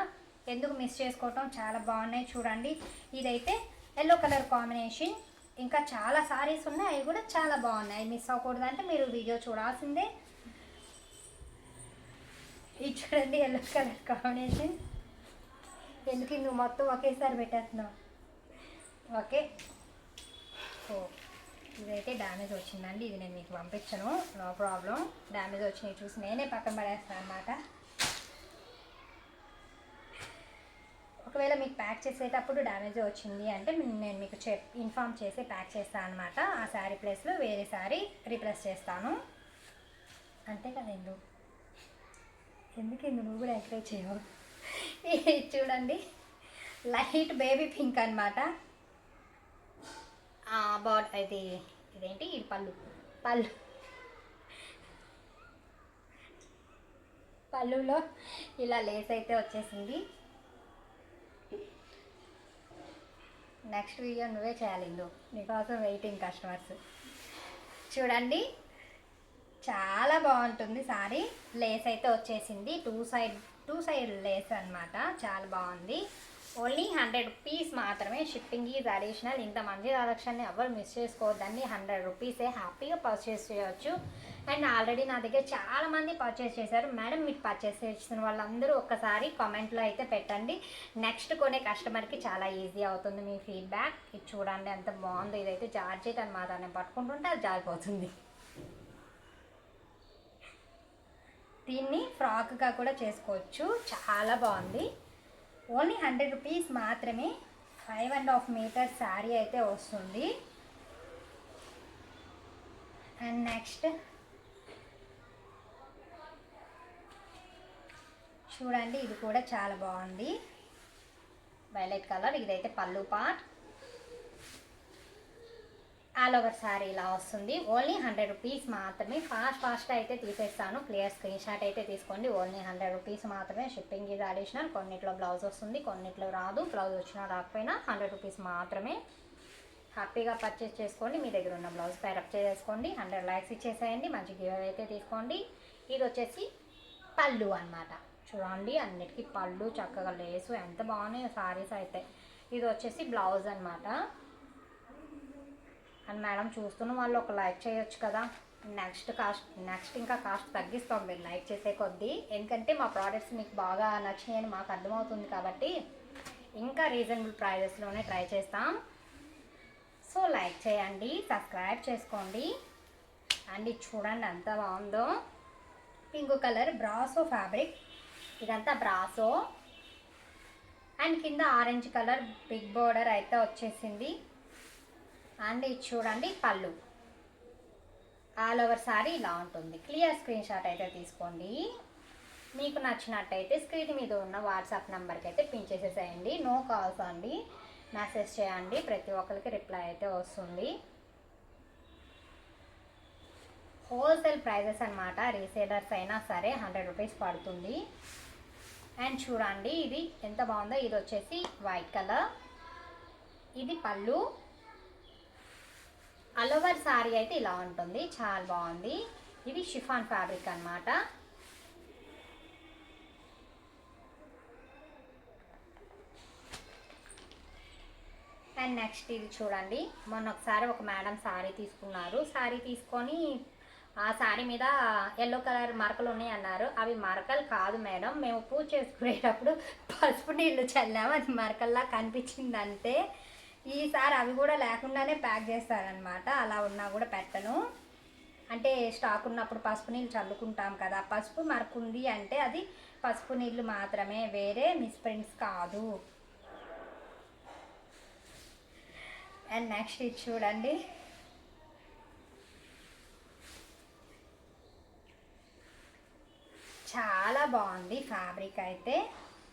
ఎందుకు మిస్ చేసుకోవటం. చాలా బాగున్నాయి చూడండి. ఇదైతే ఎల్లో కలర్ కాంబినేషన్. ఇంకా చాలా సారీస్ ఉన్నాయి, అవి కూడా చాలా బాగున్నాయి. మిస్ అవ్వకూడదంటే మీరు వీడియో చూడాల్సిందే. ఇది చూడండి ఎల్లో కలర్ కాంబినేషన్. ఎందుకు నువ్వు మొత్తం ఒకేసారి పెట్టేస్తున్నావు. ఓకే, ఇదైతే డ్యామేజ్ వచ్చిందండి, ఇది నేను మీకు పంపించను, నో ప్రాబ్లం. డ్యామేజ్ వచ్చినాయి చూసి నేనే పక్కన పడేస్తాను అనమాట. ఒకవేళ మీకు ప్యాక్ చేసేటప్పుడు డ్యామేజ్ వచ్చింది అంటే నేను మీకు ఇన్ఫామ్ చేసి ప్యాక్ చేస్తాను అనమాట. ఆ శారీ ప్లేస్లో వేరే శారీ రీప్లేస్ చేస్తాను, అంతే కదా. ఎందుకు నువ్వు కూడా ఎంకరేజ్ చేయవు. చూడండి లైట్ బేబీ పింక్ అనమాట. ఇదేంటి ఇది పళ్ళులో ఇలా లేస్ అయితే వచ్చేసింది. నెక్స్ట్ వీడియో నువ్వే చేయాలి, నీకోసం వెయిటింగ్ కస్టమర్స్. చూడండి చాలా బాగుంటుంది సారీ. లేస్ అయితే వచ్చేసింది, టూ సైడ్ లేస్ అనమాట, చాలా బాగుంది. ఓన్లీ 100 రూపీస్ మాత్రమే. Shipping is additional. ఇంత మంచి కలెక్షన్ని ఎవరు మిస్ చేసుకోవద్దండి. 100 రూపీసే హ్యాపీగా పర్చేస్ చేయవచ్చు. అండ్ ఆల్రెడీ నా దగ్గర చాలామంది పర్చేస్ చేశారు. మేడం మీకు పర్చేస్ చేసిన వాళ్ళందరూ ఒక్కసారి కామెంట్లో అయితే పెట్టండి. నెక్స్ట్ కొనే కస్టమర్కి చాలా ఈజీ అవుతుంది మీ ఫీడ్బ్యాక్. ఇది చూడండి ఎంత బాగుందో. ఇదైతే జార్జెట్ అనమాట, నేను పట్టుకుంటుంటే అది జారిపోతుంది. దీన్ని ఫ్రాక్గా కూడా చేసుకోవచ్చు, చాలా బాగుంది. ఓన్లీ 100 రూపీస్ మాత్రమే. 5.5 మీటర్ శారీ అయితే వస్తుంది. అండ్ నెక్స్ట్ చూడండి ఇది కూడా చాలా బాగుంది, వైలెట్ కలర్. ఇదైతే పళ్ళు పార్ట్. ఆల్ ఓవర్ శారీ ఇలా వస్తుంది. ఓన్లీ 100 రూపీస్ మాత్రమే. ఫాస్ట్గా అయితే తీసేస్తాను, క్లియర్ స్క్రీన్ షాట్ అయితే తీసుకోండి. ఓన్లీ 100 రూపీస్ మాత్రమే. షిప్పింగ్ ఇది అడిషనల్. కొన్నిట్లో బ్లౌజ్ వస్తుంది, కొన్నిట్లో రాదు. బ్లౌజ్ వచ్చినా రాకపోయినా 100 రూపీస్ మాత్రమే. హ్యాపీగా పర్చేస్ చేసుకోండి. మీ దగ్గర ఉన్న బ్లౌజ్ పేరప్ చేసుకోండి. 100 లైక్స్ ఇచ్చేసేయండి. మంచి గివ్ అయితే తీసుకోండి. ఇది వచ్చేసి పళ్ళు అనమాట. చూడండి అన్నిటికీ పళ్ళు, చక్కగా లేసు, ఎంత బాగున్నాయి సారీస్ అయితే. ఇది వచ్చేసి బ్లౌజ్ అనమాట. అండ్ మేడం చూస్తున్న వాళ్ళు ఒక లైక్ చేయొచ్చు కదా. నెక్స్ట్ ఇంకా కాస్ట్ తగ్గిస్తాం మీరు లైక్ చేసే కొద్దీ, ఎందుకంటే మా ప్రోడక్ట్స్ మీకు బాగా నచ్చినాయని మాకు అర్థమవుతుంది కాబట్టి ఇంకా రీజనబుల్ ప్రైజెస్లోనే ట్రై చేస్తాం. సో లైక్ చేయండి, సబ్స్క్రైబ్ చేసుకోండి. అండ్ ఇది చూడండి ఎంత బాగుందో. పింక్ కలర్ బ్రాసో ఫ్యాబ్రిక్, ఇదంతా బ్రాసో. అండ్ కింద ఆరెంజ్ కలర్ బిగ్ బోర్డర్ అయితే వచ్చేసింది. అండ్ ఇది చూడండి పళ్ళు. ఆల్ ఓవర్ సారీ ఇలా ఉంటుంది. క్లియర్ స్క్రీన్ షాట్ అయితే తీసుకోండి. మీకు నచ్చినట్టయితే స్క్రీన్ మీద ఉన్న వాట్సాప్ నెంబర్కి అయితే పిన్ చేసేసేయండి. నో కాల్స్ అండి, మెసేజ్ చేయండి, ప్రతి ఒక్కరికి రిప్లై అయితే వస్తుంది. హోల్సేల్ ప్రైజెస్ అనమాట, రీసేలర్స్ అయినా సరే 100 రూపీస్ పడుతుంది. అండ్ చూడండి ఇది ఎంత బాగుందో. ఇది వచ్చేసి వైట్ కలర్, ఇది పళ్ళు. ఆల్ ఓవర్ సారీ అయితే ఇలా ఉంటుంది, చాలా బాగుంది. ఇది షిఫాన్ ఫ్యాబ్రిక్ అనమాట. అండ్ నెక్స్ట్ ఇది చూడండి, మొన్న ఒకసారి ఒక మేడం సారీ తీసుకున్నారు. సారీ తీసుకొని ఆ సారీ మీద ఎల్లో కలర్ మరకలు ఉన్నాయి అన్నారు. అవి మరకలు కాదు మేడం, మేము పూజ చేసుకునేటప్పుడు పసుపు నీళ్ళు చల్లాము, అది మరకల్లా కనిపించింది అంతే. ఈసారి అవి కూడా లేకుండానే ప్యాక్ చేస్తారనమాట, అలా ఉన్నా కూడా పెట్టను. అంటే స్టాక్ ఉన్నప్పుడు పసుపు నీళ్ళు చల్లుకుంటాం కదా, పసుపు మరకుంది అంటే అది పసుపు నీళ్ళు మాత్రమే, వేరే మిస్ప్రింట్స్ కాదు. అండ్ నెక్స్ట్ ఇది చూడండి, చాలా బాగుంది ఫ్యాబ్రిక్ అయితే.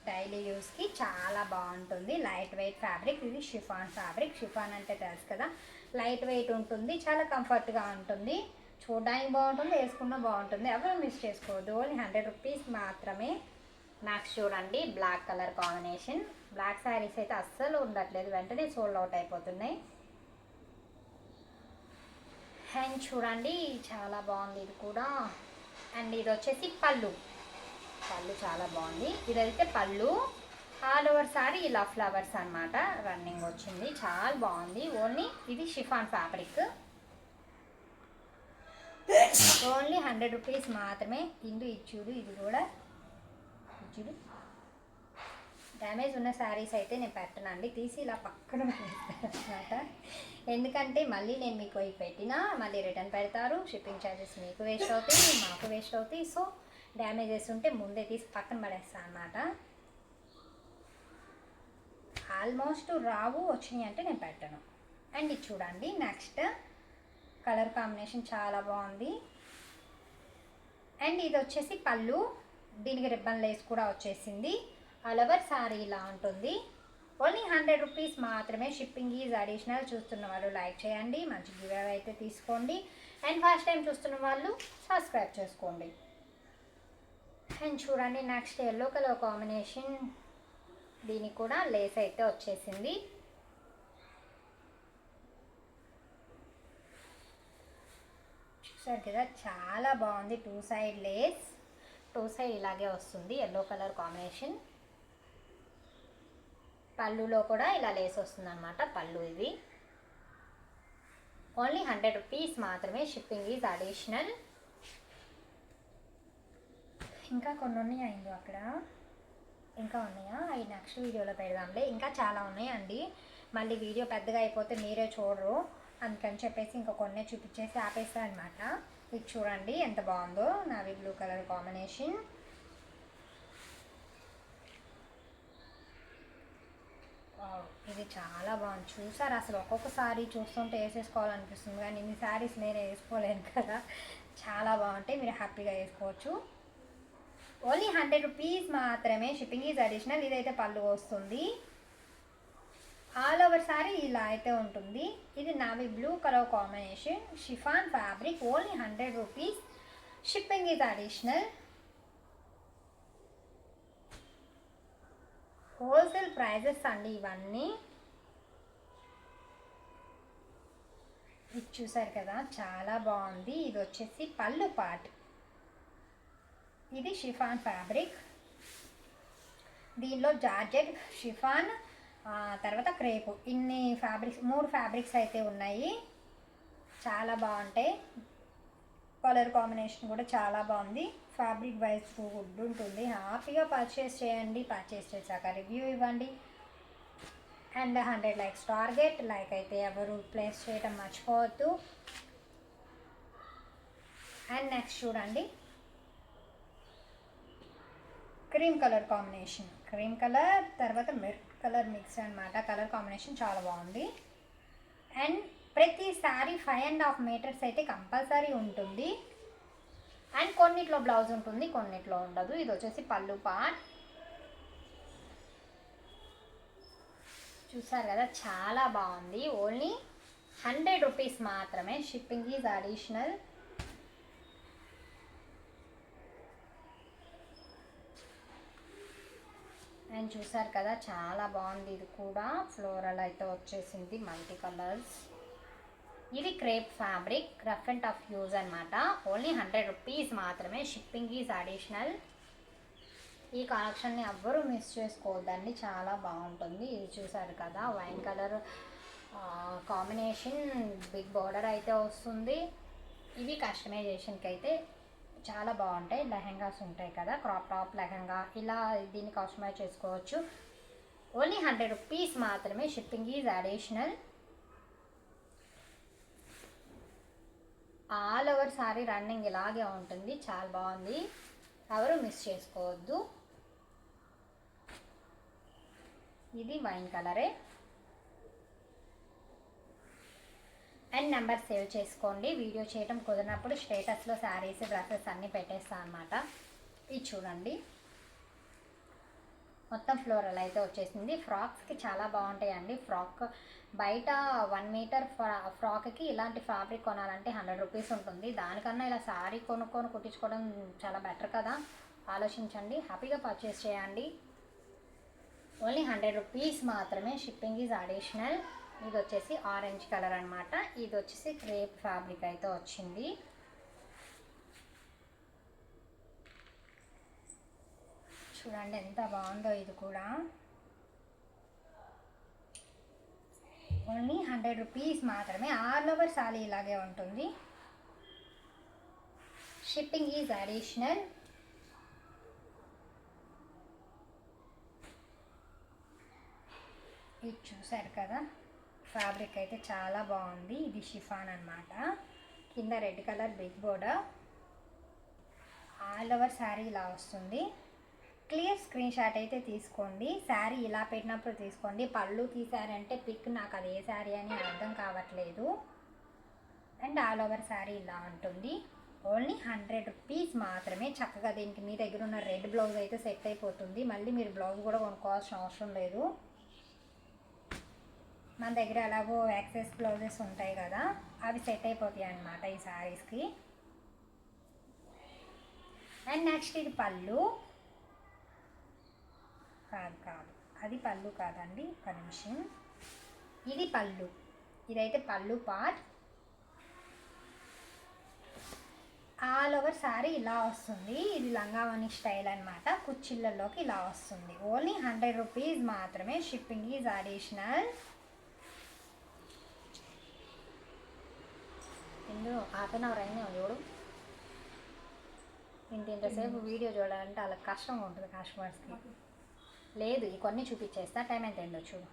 డైలీ యూస్కి చాలా బాగుంటుంది. Light weight fabric. ఇది షిఫాన్ ఫ్యాబ్రిక్. షిఫాన్ అంటే తెలుసు కదా, లైట్ వెయిట్ ఉంటుంది, చాలా కంఫర్ట్గా ఉంటుంది, చూడడానికి బాగుంటుంది, వేసుకున్నా బాగుంటుంది. ఎవరు మిస్ చేసుకోవద్దు. ఓన్లీ 100 రూపీస్ మాత్రమే. నెక్స్ట్ చూడండి, black colour combination. Black saris అయితే అస్సలు ఉండట్లేదు, వెంటనే సోల్డ్ అవుట్ అయిపోతున్నాయి. అండ్ చూడండి, చాలా బాగుంది ఇది కూడా. అండ్ ఇది వచ్చేసి పళ్ళు. పళ్ళు చాలా బాగుంది. ఇదైతే పళ్ళు. ఆల్ ఓవర్ సారీ ఇలా ఫ్లవర్స్ అనమాట రన్నింగ్ వచ్చింది, చాలా బాగుంది. ఓన్లీ ఇది షిఫాన్ ఫ్యాబ్రిక్. ఓన్లీ 100 రూపీస్ మాత్రమే. ఇందు ఇచ్చుడు, ఇది కూడా ఇచ్చుడు. డ్యామేజ్ ఉన్న శారీస్ అయితే నేను పెట్టనండి, తీసి ఇలా పక్కన అనమాట. ఎందుకంటే మళ్ళీ నేను మీకు ఇవి పెట్టినా మళ్ళీ రిటర్న్ పెడతారు, షిప్పింగ్ ఛార్జెస్ మీకు వేస్ట్ అవుతాయి, మాకు వేస్ట్ అవుతాయి. సో డ్యామేజెస్ ఉంటే ముందే తీసి పక్కన పడేస్తాను అనమాట. ఆల్మోస్ట్ రావు, వచ్చినాయి అంటే నేను పెట్టను. అండ్ ఇది చూడండి, నెక్స్ట్ కలర్ కాంబినేషన్ చాలా బాగుంది. అండ్ ఇది వచ్చేసి పళ్ళు, దీనికి రిబ్బన్ లేస్ కూడా వచ్చేసింది. ఆల్ ఓవర్ సారీ ఇలా ఉంటుంది. ఓన్లీ 100 రూపీస్ మాత్రమే. Shipping is additional. చూస్తున్న వాళ్ళు లైక్ చేయండి, మంచి గివ్ అవే అయితే తీసుకోండి. అండ్ ఫస్ట్ టైం చూస్తున్న వాళ్ళు సబ్స్క్రైబ్ చేసుకోండి. అండ్ చూడండి, నెక్స్ట్ ఎల్లో కలర్ కాంబినేషన్. దీనికి కూడా లేస్ అయితే వచ్చేసింది. చూసారు కదా, చాలా బాగుంది. 2 సైడ్ లేస్, 2 సైడ్ ఇలాగే వస్తుంది. Yellow colour combination. పళ్ళులో కూడా ఇలా లేస్ వస్తుంది అనమాట. పళ్ళు ఇది. ఓన్లీ 100 రూపీస్ మాత్రమే. Shipping is additional. ఇంకా కొన్ని ఉన్నాయా ఇందు అక్కడ, ఇంకా ఉన్నాయా? అవి నెక్స్ట్ వీడియోలో పెడదాంలే. ఇంకా చాలా ఉన్నాయండి, మళ్ళీ వీడియో పెద్దగా అయిపోతే మీరే చూడరు, అందుకని చెప్పేసి ఇంకా కొన్నే చూపించేసి ఆపేస్తాను అనమాట. ఇది చూడండి ఎంత బాగుందో, నావీ బ్లూ కలర్ కాంబినేషన్. ఇది చాలా బాగుంది. చూసారు అసలు, ఒక్కొక్కసారి చూస్తుంటే వేసేసుకోవాలనిపిస్తుంది, కానీ ఇన్ని శారీస్ నేను వేసుకోలేను కదా. చాలా బాగుంటాయి, మీరు హ్యాపీగా వేసుకోవచ్చు. ఓన్లీ 100 రూపీస్ మాత్రమే. Shipping is additional. ఇదైతే పళ్ళు వస్తుంది. ఆల్ ఓవర్ సారీ ఇలా అయితే ఉంటుంది. ఇది navy blue colour combination, chiffon fabric. Only 100 rupees. Shipping is additional. Wholesale prices అండి ఇవన్నీ. ఇది చూసారు కదా, చాలా బాగుంది. ఇది వచ్చేసి పళ్ళు పార్ట్. ఇది షిఫాన్ ఫ్యాబ్రిక్. దీనిలో జార్జెట్, షిఫాన్, తర్వాత క్రేపు, ఇన్ని ఫ్యాబ్రిక్స్, 3 ఫ్యాబ్రిక్స్ అయితే ఉన్నాయి. చాలా బాగుంటాయి. కలర్ కాంబినేషన్ కూడా చాలా బాగుంది. ఫ్యాబ్రిక్ వైజ్ గుడ్ ఉంటుంది. హ్యాపీగా పర్చేస్ చేయండి. పర్చేస్ చేశాక రివ్యూ ఇవ్వండి. And 100 likes target. లైక్ అయితే ఎవరు ప్లేస్ చేయడం మర్చిపోవద్దు. అండ్ నెక్స్ట్ చూడండి, cream colour combination. Cream colour తర్వాత మెరూన్ కలర్ మిక్స్ అనమాట. కలర్ కాంబినేషన్ చాలా బాగుంది. అండ్ ప్రతి శారీ 5.5 మీటర్స్ అయితే కంపల్సరీ ఉంటుంది. అండ్ కొన్నిట్లో బ్లౌజ్ ఉంటుంది, కొన్నిట్లో ఉండదు. ఇది వచ్చేసి పళ్ళు పార్ట్. చూసారు కదా, చాలా బాగుంది. ఓన్లీ 100 రూపీస్ మాత్రమే. Shipping is additional. అండ్ చూసారు కదా, చాలా బాగుంది. ఇది కూడా ఫ్లోరల్ అయితే వచ్చేసింది, మల్టీ కలర్స్. ఇది crepe fabric, rough and tough use అనమాట. ఓన్లీ 100 రూపీస్ మాత్రమే. Shipping is additional. ఈ కలెక్షన్ని ఎవ్వరూ మిస్ చేసుకోవద్దండి, చాలా బాగుంటుంది. ఇది చూసారు కదా, wine colour combination, big border అయితే వస్తుంది. ఇవి కస్టమైజేషన్కి అయితే చాలా బాగుంటాయి. లెహెంగాస్ ఉంటాయి కదా, క్రాప్ టాప్ లెహెంగా, ఇలా దీన్ని కస్టమైజ్ చేసుకోవచ్చు. ఓన్లీ 100 రూపీస్ మాత్రమే. Shipping is additional. All over sorry running ఇలాగే ఉంటుంది, చాలా బాగుంది, ఎవరు మిస్ చేసుకోవద్దు. ఇది వైన్ కలరే. అండ్ నెంబర్ సేవ్ చేసుకోండి, వీడియో చేయడం కుదిరినప్పుడు స్టేటస్లో శారీస్ డ్రెస్సెస్ అన్నీ పెట్టేస్తాను అనమాట. ఇది చూడండి, మొత్తం ఫ్లోరల్ అయితే వచ్చేసింది. ఫ్రాక్స్కి చాలా బాగుంటాయండి. ఫ్రాక్ బయట 1 మీటర్ ఫ్రాక్కి ఇలాంటి ఫ్యాబ్రిక్ కొనాలంటే 100 రూపీస్ ఉంటుంది. దానికన్నా ఇలా శారీ కొనుక్కొని కుట్టించుకోవడం చాలా బెటర్ కదా, ఆలోచించండి, హ్యాపీగా పర్చేస్ చేయండి. ఓన్లీ 100 రూపీస్ మాత్రమే, షిప్పింగ్ ఈజ్ అడిషనల్. ఇది వచ్చేసి ఆరెంజ్ కలర్ అనమాట. ఇది వచ్చేసి క్రేప్ ఫ్యాబ్రిక్ అయితే వచ్చింది. చూడండి ఎంత బాగుందో, ఇది కూడా ఓన్లీ 100 రూపీస్ మాత్రమే. ఆల్ ఓవర్ సారీ ఇలాగే ఉంటుంది, షిప్పింగ్ ఈజ్ అడిషనల్. ఇది చూసారు కదా, ఫ్యాబ్రిక్ అయితే చాలా బాగుంది. ఇది షిఫాన్ అనమాట, కింద red colour big border, all over sari ఇలా వస్తుంది. క్లియర్ స్క్రీన్ షాట్ అయితే తీసుకోండి, శారీ ఇలా పెట్టినప్పుడు తీసుకోండి. పళ్ళు తీసారంటే పిక్ నాకు అది ఏ శారీ అని అర్థం కావట్లేదు. అండ్ ఆల్ ఓవర్ శారీ ఇలా ఉంటుంది, ఓన్లీ 100 రూపీస్ మాత్రమే. చక్కగా దీనికి మీ దగ్గర ఉన్న రెడ్ బ్లౌజ్ అయితే సెట్ అయిపోతుంది, మళ్ళీ మీరు బ్లౌజ్ కూడా కొనుక్కోవాల్సిన అవసరం లేదు. మన దగ్గర ఎలాగో యాక్సెస్ బ్లౌజెస్ ఉంటాయి కదా, అవి సెట్ అయిపోతాయి అన్నమాట ఈ శారీస్కి. అండ్ నెక్స్ట్ ఇది పళ్ళు కాదు, అది పళ్ళు కాదండి, ఒక నిమిషం. ఇది పళ్ళు, ఇదైతే పళ్ళు పార్ట్. ఆల్ ఓవర్ శారీ ఇలా వస్తుంది. ఇది లంగావని స్టైల్ అనమాట, కుచ్చిళ్ళలోకి ఇలా వస్తుంది. ఓన్లీ 100 రూపీస్ మాత్రమే, షిప్పింగ్ ఈజ్ అడిషనల్. ఇందులో హాఫ్ అన్ అవర్ అయింది చూడు, ఇంతసేపు వీడియో చూడాలంటే అలా కష్టంగా ఉంటుంది కస్టమర్స్కి. లేదు, ఈ కొన్ని చూపించేస్తా, టైం ఎంత అయిందో చూడు.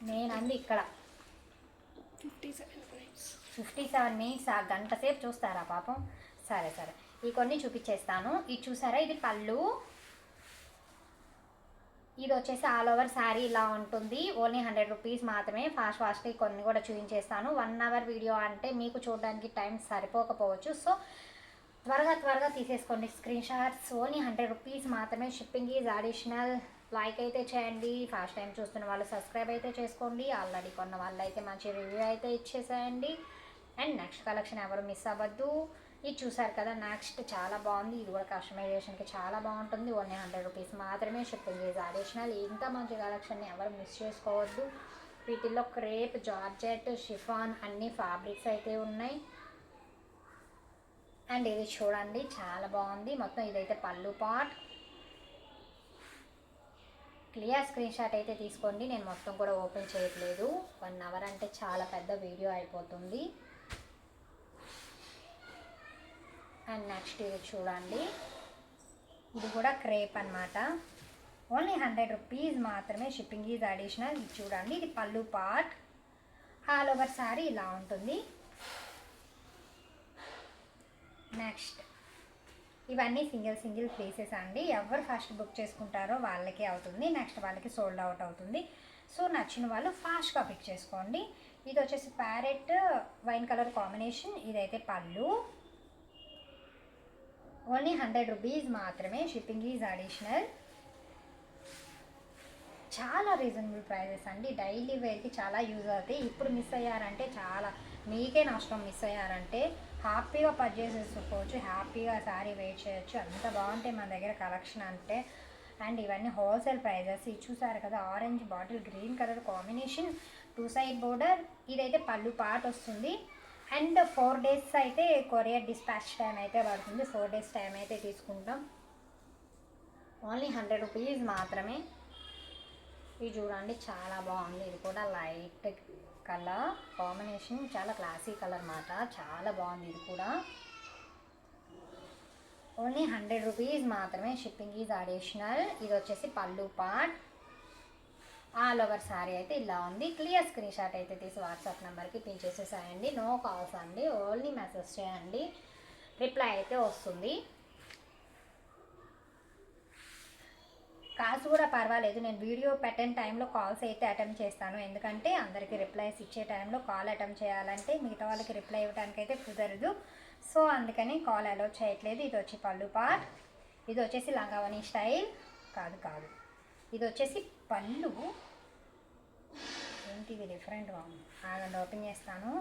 నేనంది ఇక్కడ 57 మినిట్స్, ఆ గంట సేపు చూస్తారా పాపం. సరే ఈ కొన్ని చూపించేస్తాను. ఇది చూసారా, ఇది పళ్ళు. ఇది వచ్చేసి ఆల్ ఓవర్ శారీ ఇలా ఉంటుంది, ఓన్లీ 100 రూపీస్ మాత్రమే. ఫాస్ట్గా కొన్ని కూడా చూపించేస్తాను. 1 అవర్ వీడియో అంటే మీకు చూడడానికి టైం సరిపోకపోవచ్చు, సో త్వరగా తీసేసుకోండి స్క్రీన్ షాట్స్. ఓన్లీ 100 రూపీస్ మాత్రమే, షిప్పింగ్ ఈజ్ అడిషనల్. లైక్ అయితే చేయండి, ఫస్ట్ టైం చూస్తున్న వాళ్ళు సబ్స్క్రైబ్ అయితే చేసుకోండి, ఆల్రెడీ కొన్న వాళ్ళు అయితే మంచి రివ్యూ అయితే ఇచ్చేసేయండి. అండ్ నెక్స్ట్ కలెక్షన్ ఎవరు మిస్ అవ్వద్దు. ఇది చూసారు కదా, నెక్స్ట్ చాలా బాగుంది, ఇది కూడా కస్టమైజేషన్కి చాలా బాగుంటుంది. ఓన్లీ 100 రూపీస్ మాత్రమే, షిప్పింగ్ ఈజ్ అడిషనల్. ఇంత మంచి కలెక్షన్ని ఎవరు మిస్ చేసుకోవద్దు. వీటిల్లో క్రేప్, జార్జెట్, షిఫాన్ అన్ని ఫ్యాబ్రిక్స్ అయితే ఉన్నాయి. అండ్ ఇది చూడండి చాలా బాగుంది, మొత్తం ఇదైతే పళ్ళు పార్ట్. క్లియర్ స్క్రీన్ షాట్ అయితే తీసుకోండి, నేను మొత్తం కూడా ఓపెన్ చేయట్లేదు, 1 అవర్ అంటే చాలా పెద్ద వీడియో అయిపోతుంది. అండ్ నెక్స్ట్ ఇది చూడండి, ఇది కూడా క్రేప్ అనమాట, ఓన్లీ 100 రూపీస్ మాత్రమే, షిప్పింగ్ ఈజ్ అడిషనల్. ఇది చూడండి, ఇది పళ్ళు పార్ట్, ఆల్ ఓవర్ శారీ ఇలా ఉంటుంది. నెక్స్ట్ ఇవన్నీ సింగిల్ పీసెస్ అండి, ఎవరు ఫస్ట్ బుక్ చేసుకుంటారో వాళ్ళకే అవుతుంది, నెక్స్ట్ వాళ్ళకి సోల్డ్ అవుట్ అవుతుంది. సో నచ్చిన వాళ్ళు ఫాస్ట్గా పిక్ చేసుకోండి. ఇది వచ్చేసి ప్యారెట్ వైన్ కలర్ కాంబినేషన్, ఇదైతే పళ్ళు, ఓన్లీ 100 రూపీస్ మాత్రమే, షిప్పింగ్ ఈజ్ అడిషనల్. చాలా రీజనబుల్ ప్రైజెస్ అండి, డైలీ వేర్కి చాలా యూజ్ అవుతాయి. ఇప్పుడు మిస్ అయ్యారంటే చాలా మీకే నష్టం, మిస్ అయ్యారంటే హ్యాపీగా పర్చేస్ చేసుకోవచ్చు, హ్యాపీగా శారీ వెయిట్ చేయొచ్చు, అంత బాగుంటాయి మన దగ్గర కలెక్షన్ అంటే. అండ్ ఇవన్నీ హోల్సేల్ ప్రైజెస్. ఇది చూసారు కదా, orange bottle green colour combination, 2 side border, ఇదైతే పళ్ళు పార్ట్ వస్తుంది. అండ్ 4 డేస్ అయితే కొరియర్ డిస్పాచ్ టైం అయితే పడుతుంది, 4 డేస్ టైం అయితే తీసుకుంటాం. ఓన్లీ 100 రూపీస్ మాత్రమే. ఇది చూడండి చాలా బాగుంది, ఇది కూడా లైట్ కలర్ కాంబినేషన్, చాలా క్లాసీ కలర్ అన్నమాట, చాలా బాగుంది. ఇది కూడా ఓన్లీ 100 రూపీస్ మాత్రమే, షిప్పింగ్ ఈజ్ అడిషనల్. ఇది వచ్చేసి పళ్ళు పార్ట్, ఆల్ ఓవర్ శారీ అయితే ఇలా ఉంది. క్లియర్ స్క్రీన్ షాట్ అయితే తీసి వాట్సాప్ నెంబర్కి పిన్ చేసేసాయండి. నో కాల్స్ అండి, ఓన్లీ మెసేజ్ చేయండి, రిప్లై అయితే వస్తుంది. కాల్స్ కూడా పర్వాలేదు, నేను వీడియో పెట్టిన టైంలో కాల్స్ అయితే అటెంప్ట్ చేస్తాను. ఎందుకంటే అందరికీ రిప్లైస్ ఇచ్చే టైంలో కాల్ అటెంప్ట్ చేయాలంటే మిగతా వాళ్ళకి రిప్లై ఇవ్వడానికి అయితే కుదరదు. సో అందుకని కాల్ అలౌ చేయట్లేదు. ఇది వచ్చి పళ్ళు పార్ట్, ఇది వచ్చేసి లంగావని స్టైల్ కాదు, ఇది వచ్చేసి పళ్ళు. ఏంటి ఇది డిఫరెంట్గా ఉంది, ఆగండి ఓపెన్ చేస్తాను.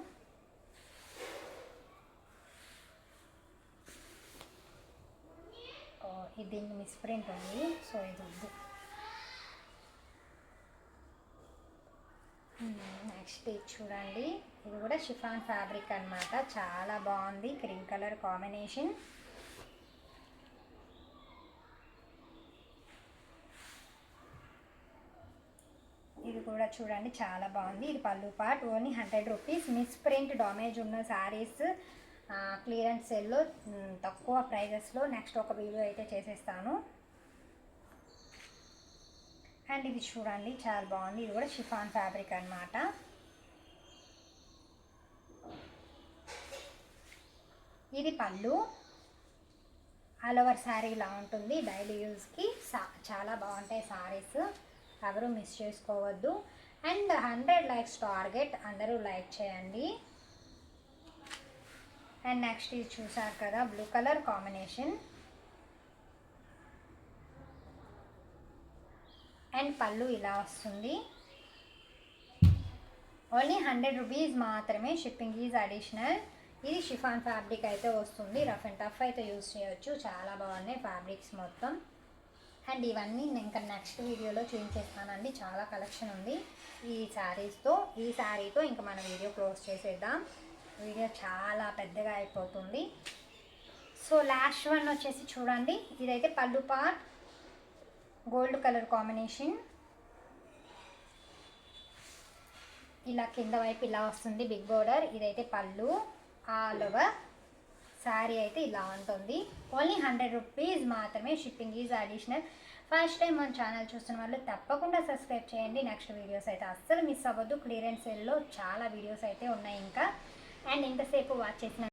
ఇది దీనికి మిస్ప్రింట్ ఉంది, సో ఇది వద్దు. నెక్స్ట్ ఇది చూడండి, ఇది కూడా షిఫాన్ ఫ్యాబ్రిక్ అనమాట. చాలా బాగుంది, క్రీమ్ కలర్ కాంబినేషన్. ఇది కూడా చూడండి చాలా బాగుంది. ఇది పళ్ళు part, only 100 rupees. Misprint damage ఉన్న శారీస్ క్లియరెన్స్ సేల్లో తక్కువ ప్రైజెస్లో నెక్స్ట్ ఒక వీడియో అయితే చేసేస్తాను. అండ్ ఇది చూడండి చాలా బాగుంది, ఇది కూడా షిఫాన్ ఫ్యాబ్రిక్ అనమాట. ఇది పళ్ళు, ఆల్ ఓవర్ శారీ ఇలా ఉంటుంది. డైలీ యూజ్కి చాలా బాగుంటాయి శారీస్, ఎవరు మిస్ చేసుకోవద్దు. అండ్ 100 లైక్స్ టార్గెట్, అందరూ లైక్ చేయండి. అండ్ నెక్స్ట్ ఇది చూసారు కదా, బ్లూ కలర్ కాంబినేషన్. అండ్ పళ్ళు ఇలా వస్తుంది. ఓన్లీ 100 రూపీస్ మాత్రమే, షిప్పింగ్ ఈజ్ అడిషనల్. ఇది షిఫాన్ ఫ్యాబ్రిక్ అయితే వస్తుంది, రఫ్ అండ్ టఫ్ అయితే యూజ్ చేయొచ్చు. చాలా బాగున్నాయి ఫ్యాబ్రిక్స్ మొత్తం. అండ్ ఇవన్నీ నేను ఇంకా నెక్స్ట్ వీడియోలో చూపించేస్తానండి. చాలా కలెక్షన్ ఉంది ఈ శారీస్తో. ఈ శారీతో ఇంకా మన వీడియో క్లోజ్ చేసేద్దాం, వీడియో చాలా పెద్దగా అయిపోతుంది. సో లాస్ట్ వన్ వచ్చేసి చూడండి, ఇదైతే పళ్ళు పార్ట్, గోల్డ్ కలర్ కాంబినేషన్. ఇలా కింద వైపు ఇలా వస్తుంది బిగ్ బోర్డర్. ఇదైతే పళ్ళు, ఆల్ ఓవర్ శారీ అయితే ఇలా ఉంటుంది. ఓన్లీ 100 రూపీస్ మాత్రమే, shipping is additional. First time మన ఛానల్ చూస్తున్న వాళ్ళు తప్పకుండా సబ్స్క్రైబ్ చేయండి. నెక్స్ట్ వీడియోస్ అయితే అస్సలు మిస్ అవ్వద్దు. క్లియరెన్స్ సేల్లో చాలా వీడియోస్ అయితే ఉన్నాయి ఇంకా. అండ్ ఇంతసేపు వాచ్ చేసిన